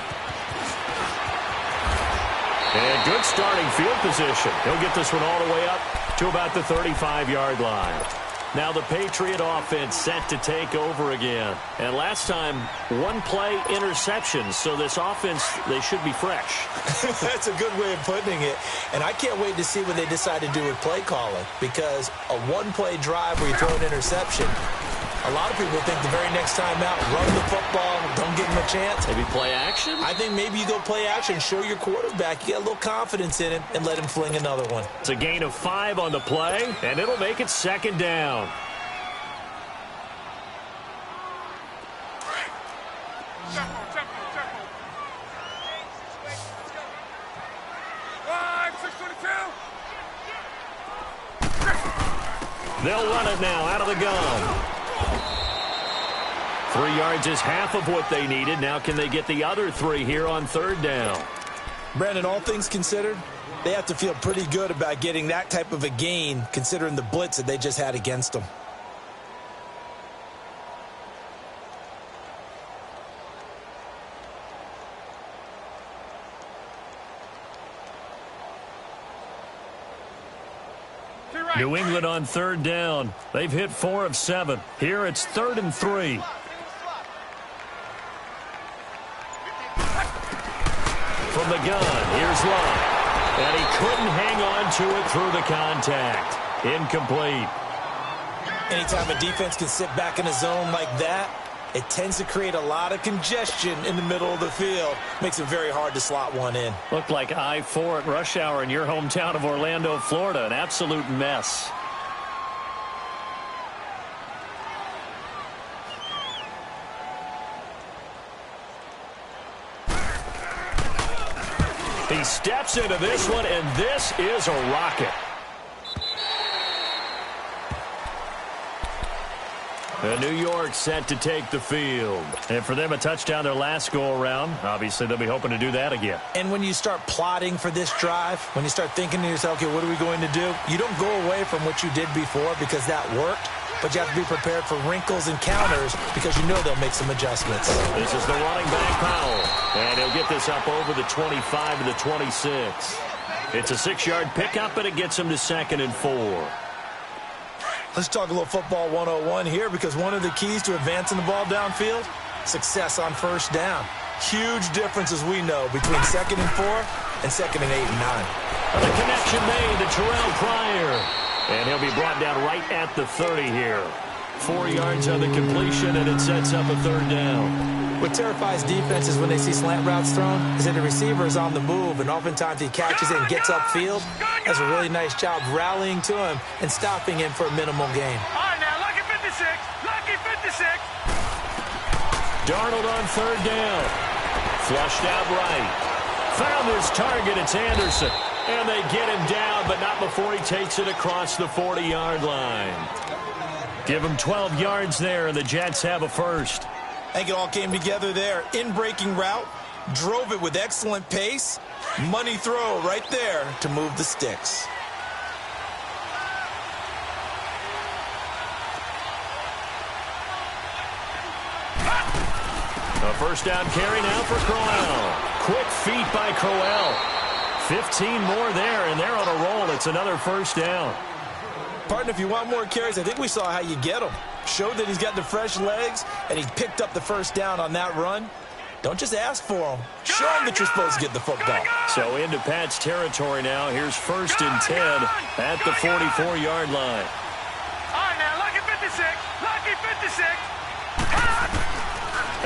And good starting field position. He'll get this one all the way up to about the 35-yard line. Now the Patriot offense set to take over again. And last time, 1-play interception. So this offense, they should be fresh. That's a good way of putting it. And I can't wait to see what they decide to do with play calling. Because a 1-play drive where you throw an interception, a lot of people think the very next time out, run the football, don't give him a chance. Maybe play action? I think maybe you go play action, show your quarterback, you get a little confidence in him, and let him fling another one. It's a gain of 5 on the play, and it'll make it 2nd down. They'll run it now out of the gun. 3 yards is half of what they needed. Now can they get the other 3 here on 3rd down? Brandon, all things considered, they have to feel pretty good about getting that type of a gain considering the blitz that they just had against them. New England on 3rd down. They've hit 4 of 7. Here it's 3rd and 3. From the gun, here's Love. And he couldn't hang on to it through the contact. Incomplete. Anytime a defense can sit back in a zone like that, it tends to create a lot of congestion in the middle of the field. Makes it very hard to slot one in. Looked like I-4 at rush hour in your hometown of Orlando, Florida. An absolute mess. He steps into this one, and this is a rocket. New York set to take the field. And for them, a touchdown their last go-around. Obviously, they'll be hoping to do that again. And when you start plotting for this drive, when you start thinking to yourself, okay, what are we going to do? You don't go away from what you did before because that worked. But you have to be prepared for wrinkles and counters because you know they'll make some adjustments. This is the running back, Powell. And he'll get this up over the 25 to the 26. It's a 6-yard pickup, and it gets him to 2nd and 4. Let's talk a little football 101 here because one of the keys to advancing the ball downfield, success on first down. Huge difference, as we know, between 2nd and 4 and 2nd and 8 and 9. The connection made to Terrell Pryor. And he'll be brought down right at the 30 here. 4 yards on the completion, and it sets up a 3rd down. What terrifies defenses when they see slant routes thrown is that the receiver is on the move, and oftentimes he catches it and gets upfield. Does a really nice job rallying to him and stopping him for a minimal gain. All right, now, lucky 56. Lucky 56. Darnold on 3rd down. Flushed out right. Found his target. It's Anderson. And they get him down, but not before he takes it across the 40-yard line. Give him 12 yards there, and the Jets have a first. I think it all came together there. In-breaking route, drove it with excellent pace. Money throw right there to move the sticks. A first down carry now for Crowell. Quick feet by Crowell. 15 more there, and they're on a roll. It's another first down. Partner, if you want more carries, I think we saw how you get them. Showed that he's got the fresh legs, and he picked up the first down on that run. Don't just ask for them. Show them that you're supposed to get the football. So into Pat's territory now. Here's 1st and 10 at the 44-yard line. All right, now, lucky 56. Lucky 56.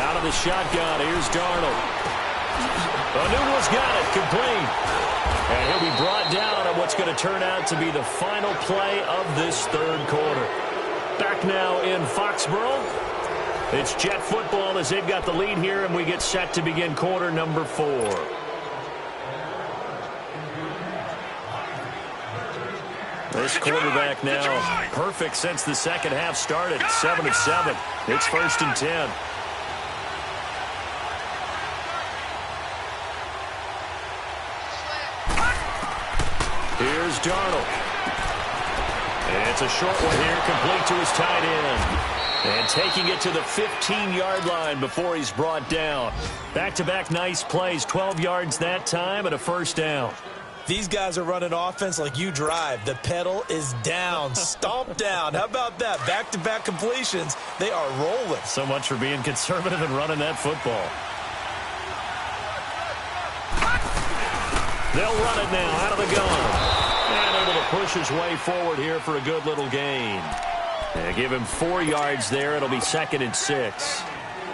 Out of the shotgun, here's Darnold. Newell's got it, complete. And he'll be brought down on what's going to turn out to be the final play of this 3rd quarter. Back now in Foxborough. It's Jet football as they've got the lead here, and we get set to begin quarter number 4. This quarterback now perfect since the second half started. 7 of 7. It's 1st and 10. Here's Darnold. And it's a short one here, complete to his tight end. And taking it to the 15-yard line before he's brought down. Back-to-back nice plays, 12 yards that time and a first down. These guys are running offense like you drive. The pedal is down, stomp down. How about that? Back-to-back completions. They are rolling. So much for being conservative and running that football. They'll run it now out of the gun. And able to push his way forward here for a good little gain. And give him 4 yards there. It'll be 2nd and 6.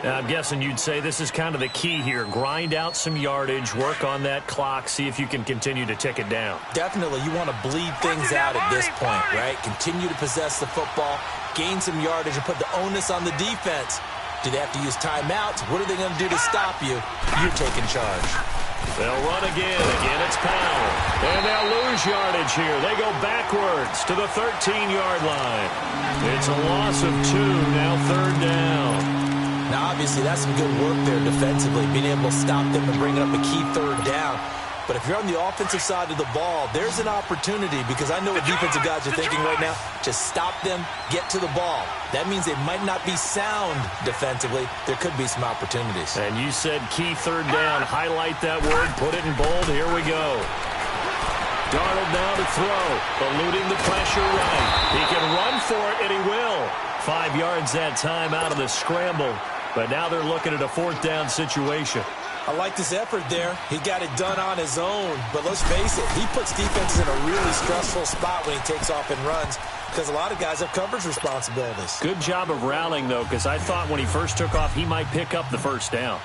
Now, I'm guessing you'd say this is kind of the key here. Grind out some yardage, work on that clock, see if you can continue to tick it down. Definitely. You want to bleed things out at this point, right? Continue to possess the football, gain some yardage, and put the onus on the defense. Do they have to use timeouts? What are they going to do to stop you? You're taking charge. They'll run again. Again, it's Powell. And they'll lose yardage here. They go backwards to the 13-yard line. It's a loss of 2, now 3rd down. Now, obviously, that's some good work there defensively, being able to stop them and bring up a key 3rd down. But if you're on the offensive side of the ball, there's an opportunity because I know what defensive guys are thinking right now. Just stop them, get to the ball. That means they might not be sound defensively. There could be some opportunities. And you said key 3rd down. Highlight that word. Put it in bold. Here we go. Darnold now to throw. Eluding the pressure right. He can run for it, and he will. 5 yards that time out of the scramble. But now they're looking at a 4th down situation. I like his effort there. He got it done on his own. But let's face it, he puts defenses in a really stressful spot when he takes off and runs because a lot of guys have coverage responsibilities. Good job of rallying, though, because I thought when he first took off, he might pick up the first down.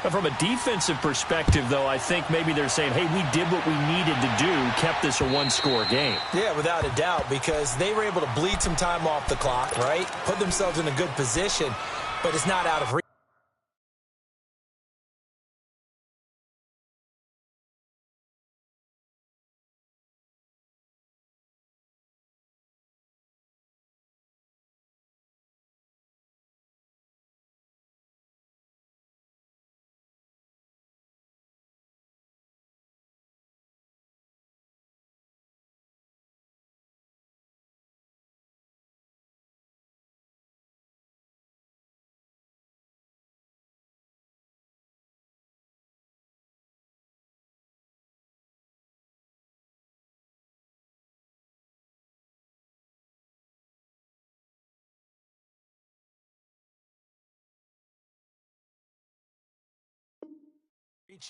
But from a defensive perspective, though, I think maybe they're saying, hey, we did what we needed to do, kept this a one-score game. Yeah, without a doubt, because they were able to bleed some time off the clock, right? Put themselves in a good position, but it's not out of reach.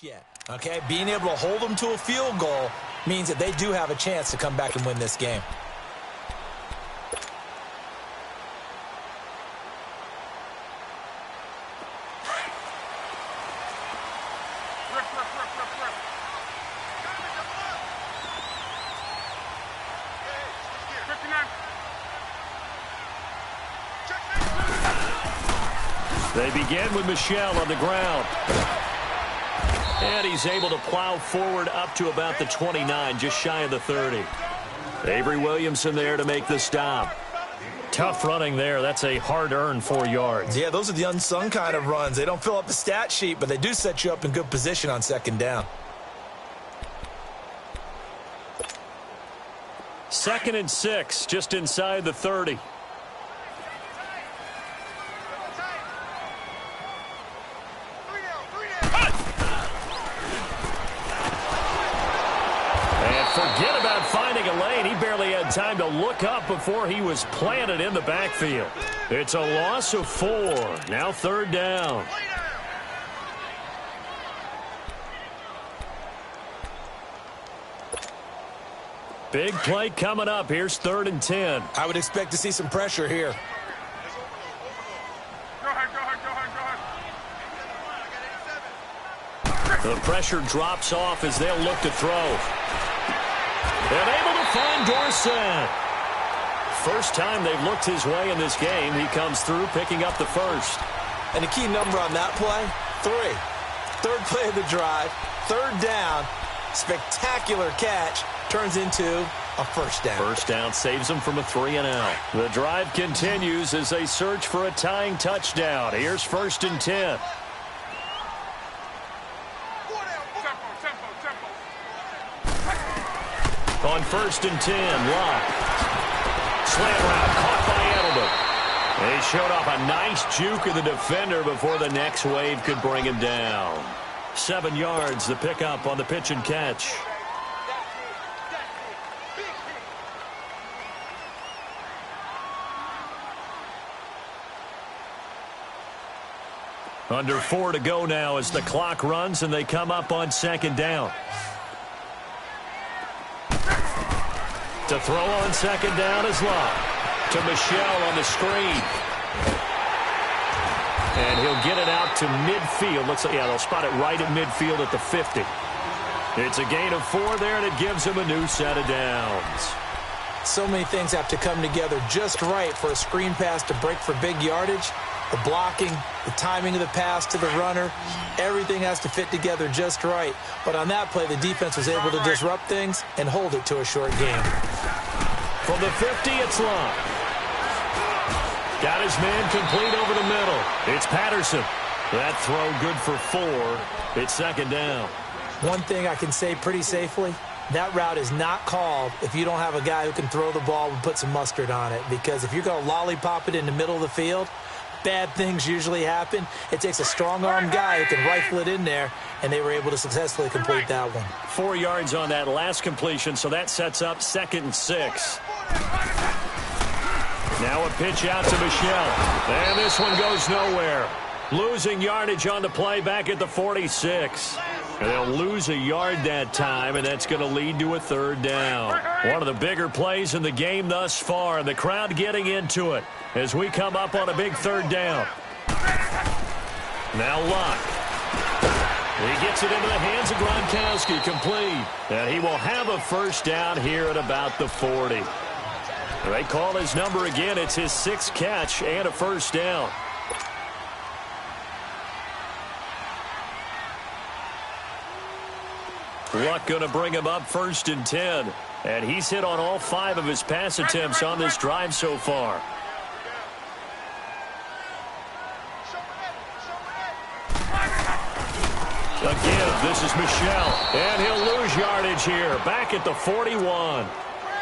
Yet. Okay, being able to hold them to a field goal means that they do have a chance to come back and win this game. They begin with Michel on the ground. And he's able to plow forward up to about the 29, just shy of the 30. Avery Williamson there to make the stop. Tough running there. That's a hard-earned 4 yards. Yeah, those are the unsung kind of runs. They don't fill up the stat sheet, but they do set you up in good position on second down. 2nd and 6, just inside the 30. Forget about finding a lane. He barely had time to look up before he was planted in the backfield. It's a loss of 4. Now 3rd down. Big play coming up. Here's 3rd and 10. I would expect to see some pressure here. The pressure drops off as they'll look to throw. And able to find Dorsett. First time they've looked his way in this game. He comes through picking up the first. And the key number on that play, 3. 3rd play of the drive, 3rd down, spectacular catch, turns into a first down. First down saves them from a 3-and-out. The drive continues as they search for a tying touchdown. Here's 1st and 10. On 1st and 10, Locke. Slant route caught by Edelman. They showed off a nice juke of the defender before the next wave could bring him down. 7 yards, the pickup on the pitch and catch. Under 4 to go now as the clock runs and they come up on 2nd down. To throw on 2nd down is Locke. To Michel on the screen. And he'll get it out to midfield. Looks like, yeah, they'll spot it right at midfield at the 50. It's a gain of 4 there, and it gives him a new set of downs. So many things have to come together just right for a screen pass to break for big yardage. The blocking, the timing of the pass to the runner, everything has to fit together just right. But on that play, the defense was able to disrupt things and hold it to a short game. From the 50, it's Locke. Got his man complete over the middle. It's Patterson. That throw good for 4. It's 2nd down. One thing I can say pretty safely, that route is not called if you don't have a guy who can throw the ball and put some mustard on it. Because if you're going to lollipop it in the middle of the field, bad things usually happen. It takes a strong-arm guy who can rifle it in there, and they were able to successfully complete that one. 4 yards on that last completion, so that sets up 2nd and 6. Now a pitch out to Michel. And this one goes nowhere. Losing yardage on the play back at the 46. And they'll lose a yard that time, and that's going to lead to a third down. One of the bigger plays in the game thus far. The crowd getting into it as we come up on a big third down. Now Luck. He gets it into the hands of Gronkowski, complete. And he will have a first down here at about the 40. They call his number again. It's his 6th catch and a first down. Luck going to bring him up 1st and 10. And he's hit on all 5 of his pass attempts on this drive so far. Again, this is Michel. And he'll lose yardage here. Back at the 41.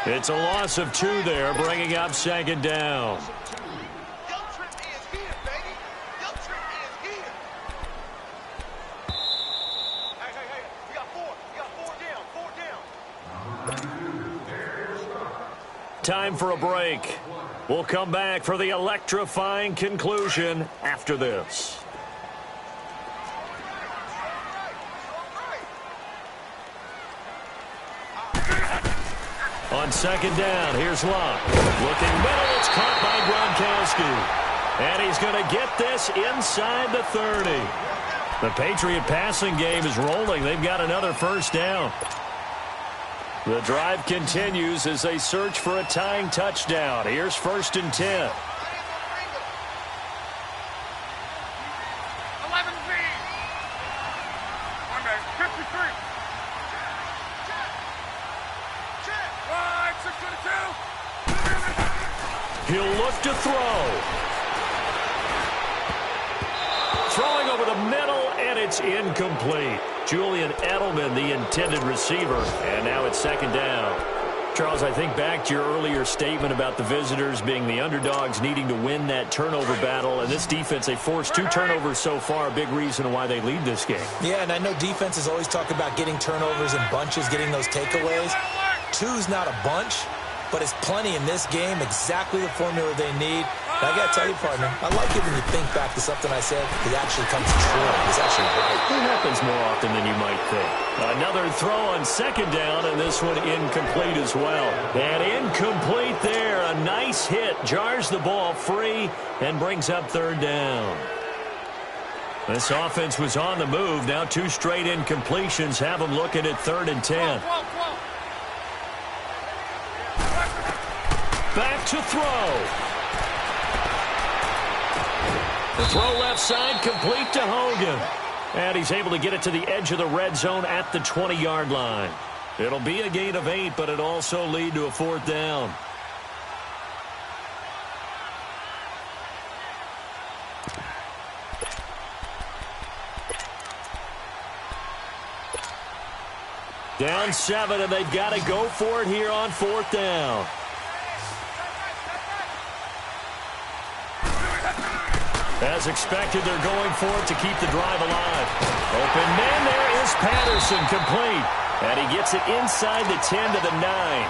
It's a loss of 2 there, bringing up 2nd down. Time for a break. We'll come back for the electrifying conclusion after this. On 2nd down, here's Luck. Looking middle, it's caught by Gronkowski. And he's going to get this inside the 30. The Patriot passing game is rolling. They've got another first down. The drive continues as they search for a tying touchdown. Here's 1st and 10. 11 53. Right, 6-2. He'll look to throw. Throwing over the middle, and it's incomplete. Julian Edelman, the intended receiver, and now it's 2nd down. Charles, I think back to your earlier statement about the visitors being the underdogs needing to win that turnover battle, and this defense, they forced 2 turnovers so far, a big reason why they lead this game. Yeah, and I know defenses always talk about getting turnovers in bunches, getting those takeaways. 2's not a bunch, but it's plenty in this game, exactly the formula they need. And I got to tell you, partner, I like it when you think back to something I said. It actually comes true. It's actually right. It happens more often than you might think. Another throw on 2nd down, and this one incomplete as well. And incomplete there. A nice hit. Jars the ball free and brings up 3rd down. This offense was on the move. Now 2 straight incompletions have them looking at 3rd and 10. Back to throw. The throw left side, complete to Hogan. And he's able to get it to the edge of the red zone at the 20-yard line. It'll be a gain of 8, but it'll also lead to a 4th down. Down 7, and they've got to go for it here on 4th down. As expected, they're going for it to keep the drive alive. Open man, there is Patterson, complete. And he gets it inside the 10 to the 9.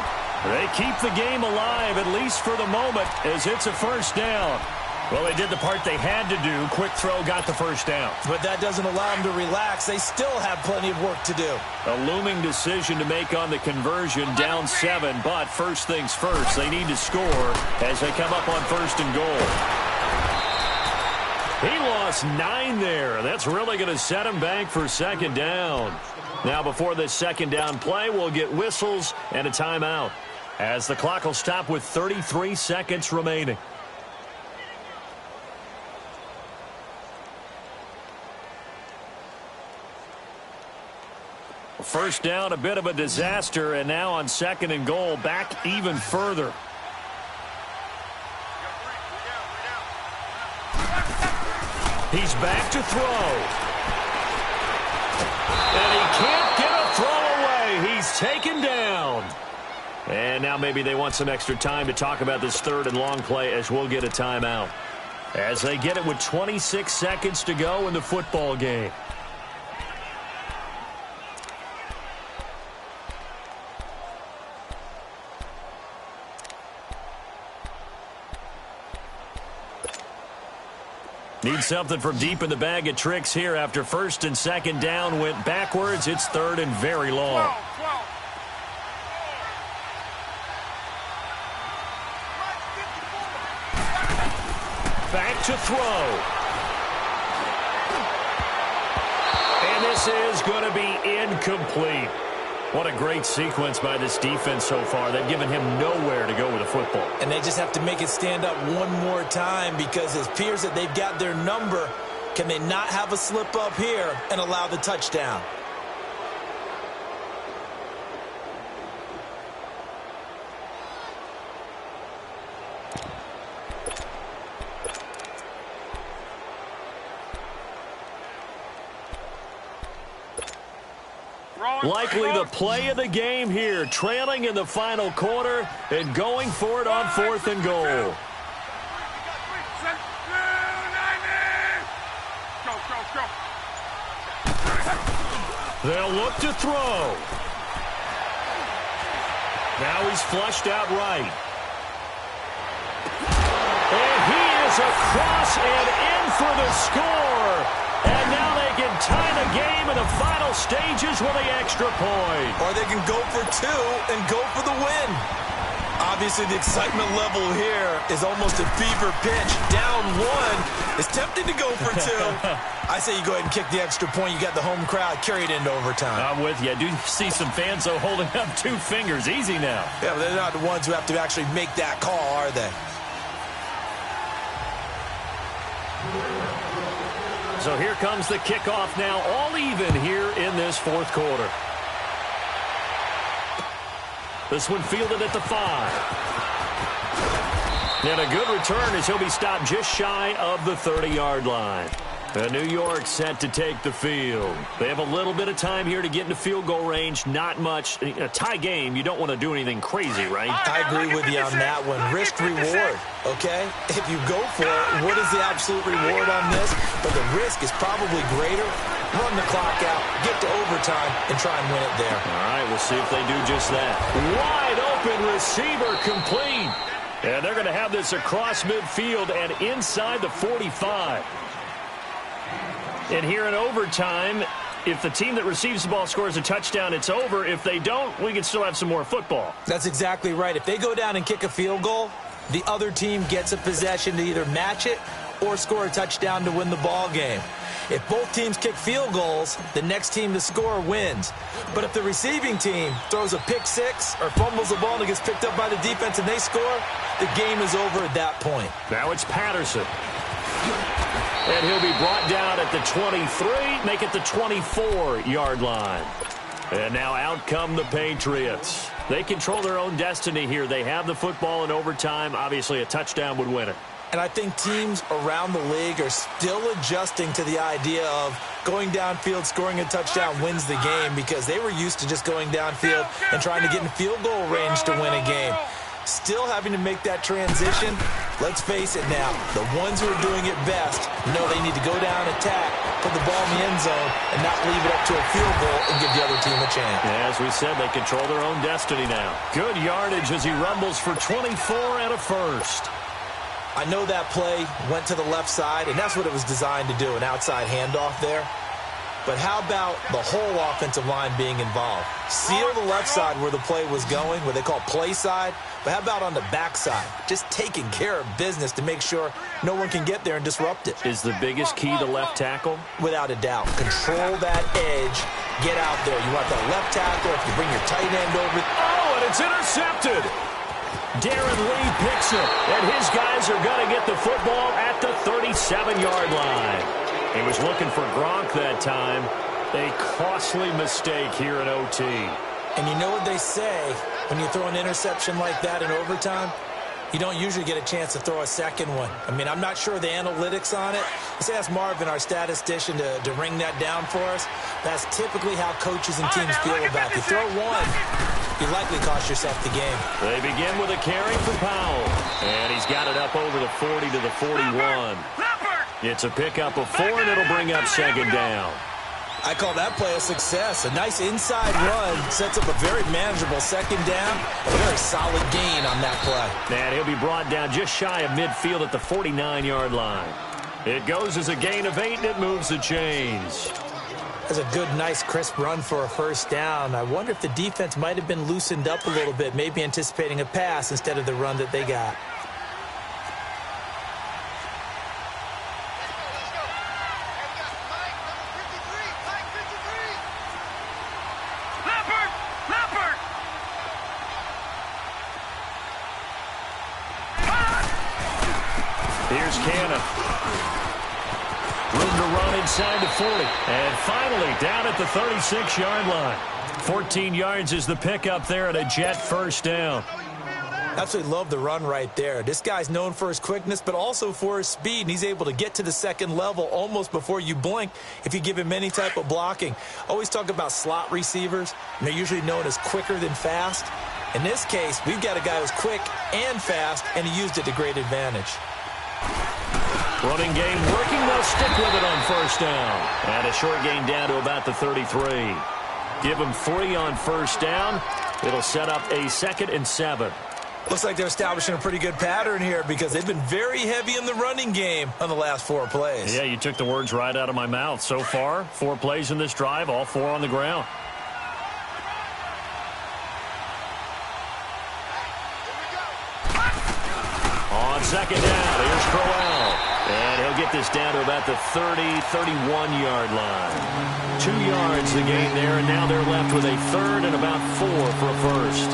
They keep the game alive, at least for the moment, as it's a first down. Well, they did the part they had to do. Quick throw got the first down. But that doesn't allow them to relax. They still have plenty of work to do. A looming decision to make on the conversion, down 7. But first things first, they need to score as they come up on 1st and goal. He lost 9 there. That's really going to set him back for 2nd down. Now, before this 2nd down play, we'll get whistles and a timeout, as the clock will stop with 33 seconds remaining. First down, a bit of a disaster, and now on 2nd and goal, back even further. He's back to throw. And he can't get a throw away. He's taken down. And now maybe they want some extra time to talk about this 3rd and long play, as we'll get a timeout, as they get it with 26 seconds to go in the football game. Need something from deep in the bag of tricks here after first and second down went backwards. It's third and very long. Back to throw. And this is going to be incomplete. What a great sequence by this defense so far. They've given him nowhere to go with the football. And they just have to make it stand up one more time because it appears that they've got their number. Can they not have a slip up here and allow the touchdown? Likely the play of the game here, trailing in the final quarter and going for it on 4th and goal. They'll look to throw. Now he's flushed out right. And he is across and in for the score. And now they can tie the game in the final stages with the extra point. Or they can go for two and go for the win. Obviously, the excitement level here is almost a fever pitch. Down one. It's tempting to go for two. I say you go ahead and kick the extra point. You got the home crowd. Carry it into overtime. I'm with you. I do see some fans, though, holding up 2 fingers. Easy now. Yeah, but they're not the ones who have to actually make that call, are they? So here comes the kickoff now, all even here in this 4th quarter. This one fielded at the 5. And a good return as he'll be stopped just shy of the 30-yard line. New York set to take the field. They have a little bit of time here to get into field goal range. Not much. A tie game, you don't want to do anything crazy, right? I agree with you on that one. Risk reward, okay? If you go for it, what is the absolute reward on this? But the risk is probably greater. Run the clock out, get to overtime, and try and win it there. All right, we'll see if they do just that. Wide open receiver complete. And they're going to have this across midfield and inside the 45. And here in overtime, if the team that receives the ball scores a touchdown, it's over. If they don't, we can still have some more football. That's exactly right. If they go down and kick a field goal, the other team gets a possession to either match it or score a touchdown to win the ball game. If both teams kick field goals, the next team to score wins. But if the receiving team throws a pick six or fumbles the ball and it gets picked up by the defense and they score, the game is over at that point. Now it's Patterson. And he'll be brought down at the 23, make it the 24-yard line. And now out come the Patriots. They control their own destiny here. They have the football in overtime. Obviously, a touchdown would win it. And I think teams around the league are still adjusting to the idea of going downfield, scoring a touchdown wins the game because they were used to just going downfield and trying to get in field goal range to win a game. Still having to make that transition. Let's face it now, the ones who are doing it best know they need to go down, attack, put the ball in the end zone, and not leave it up to a field goal and give the other team a chance. Yeah, as we said, they control their own destiny now. Good yardage as he rumbles for 24 and a first. I know that play went to the left side, and that's what it was designed to do, an outside handoff there. But how about the whole offensive line being involved? Seal the left side where the play was going, what they call play side. But how about on the backside? Just taking care of business to make sure no one can get there and disrupt it. Is the biggest key to left tackle? Without a doubt. Control that edge. Get out there. You want the left tackle. If you bring your tight end over. Oh, and it's intercepted. Darren Lee picks it. And his guys are going to get the football at the 37-yard line. He was looking for Gronk that time. A costly mistake here in OT. And you know what they say, when you throw an interception like that in overtime, you don't usually get a chance to throw a second one. I mean, I'm not sure the analytics on it. Let's ask Marvin, our statistician, to ring that down for us. That's typically how coaches and teams feel about it. You throw one, you likely cost yourself the game. They begin with a carry for Powell. And he's got it up over the 40 to the 41. It's a pickup of 4, and it'll bring up second down. I call that play a success. A nice inside run sets up a very manageable second down. A very solid gain on that play. And he'll be brought down just shy of midfield at the 49-yard line. It goes as a gain of 8, and it moves the chains. That's a good, nice, crisp run for a first down. I wonder if the defense might have been loosened up a little bit, maybe anticipating a pass instead of the run that they got. Here's Cannon. Room to run inside the 40. And finally down at the 36-yard line. 14 yards is the pickup there at a Jet first down. Absolutely love the run right there. This guy's known for his quickness, but also for his speed, and he's able to get to the second level almost before you blink if you give him any type of blocking. Always talk about slot receivers, and they're usually known as quicker than fast. In this case, we've got a guy who's quick and fast, and he used it to great advantage. Running game working. They'll stick with it on first down. And a short gain down to about the 33. Give them 3 on first down. It'll set up a 2nd and 7. Looks like they're establishing a pretty good pattern here because they've been very heavy in the running game on the last 4 plays. Yeah, you took the words right out of my mouth. So far, 4 plays in this drive, all 4 on the ground. On second down, here's Crowell. And he'll get this down to about the 30, 31-yard line. 2 yards the gain there, and now they're left with a 3rd and about 4 for a first.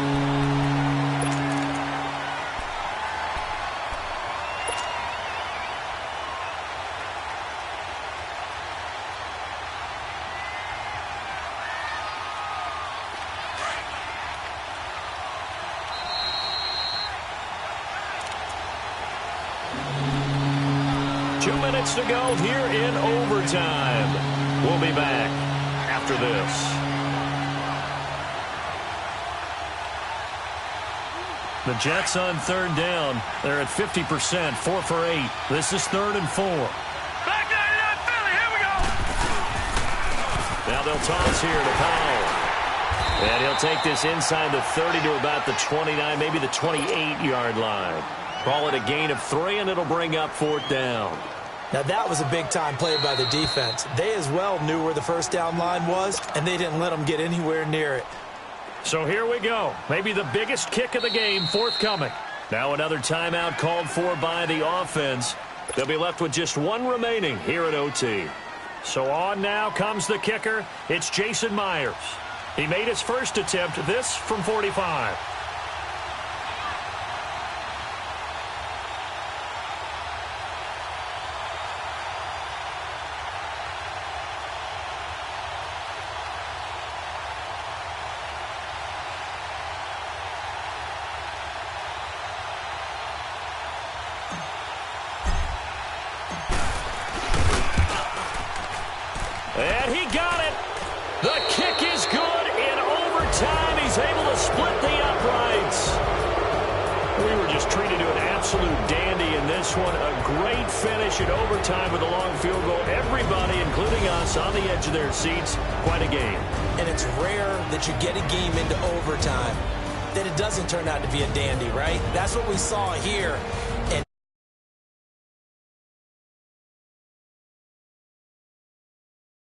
To go here in overtime. We'll be back after this. The Jets on 3rd down. They're at 50%, 4 for 8. This is 3rd and 4. Back 99 Philly, here we go. Now they'll toss here to Powell. And he'll take this inside the 30 to about the 29, maybe the 28-yard line. Call it a gain of 3, and it'll bring up 4th down. Now, that was a big-time play by the defense. They as well knew where the first down line was, and they didn't let them get anywhere near it. So here we go. Maybe the biggest kick of the game forthcoming. Now another timeout called for by the offense. They'll be left with just 1 remaining here at OT. So on now comes the kicker. It's Jason Myers. He made his first attempt, this from 45. And he got it. The kick is good in overtime. He's able to split the uprights. We were just treated to an absolute dandy in this one. A great finish in overtime with a long field goal. Everybody, including us, on the edge of their seats. Quite a game. And it's rare that you get a game into overtime that it doesn't turn out to be a dandy, right? That's what we saw here.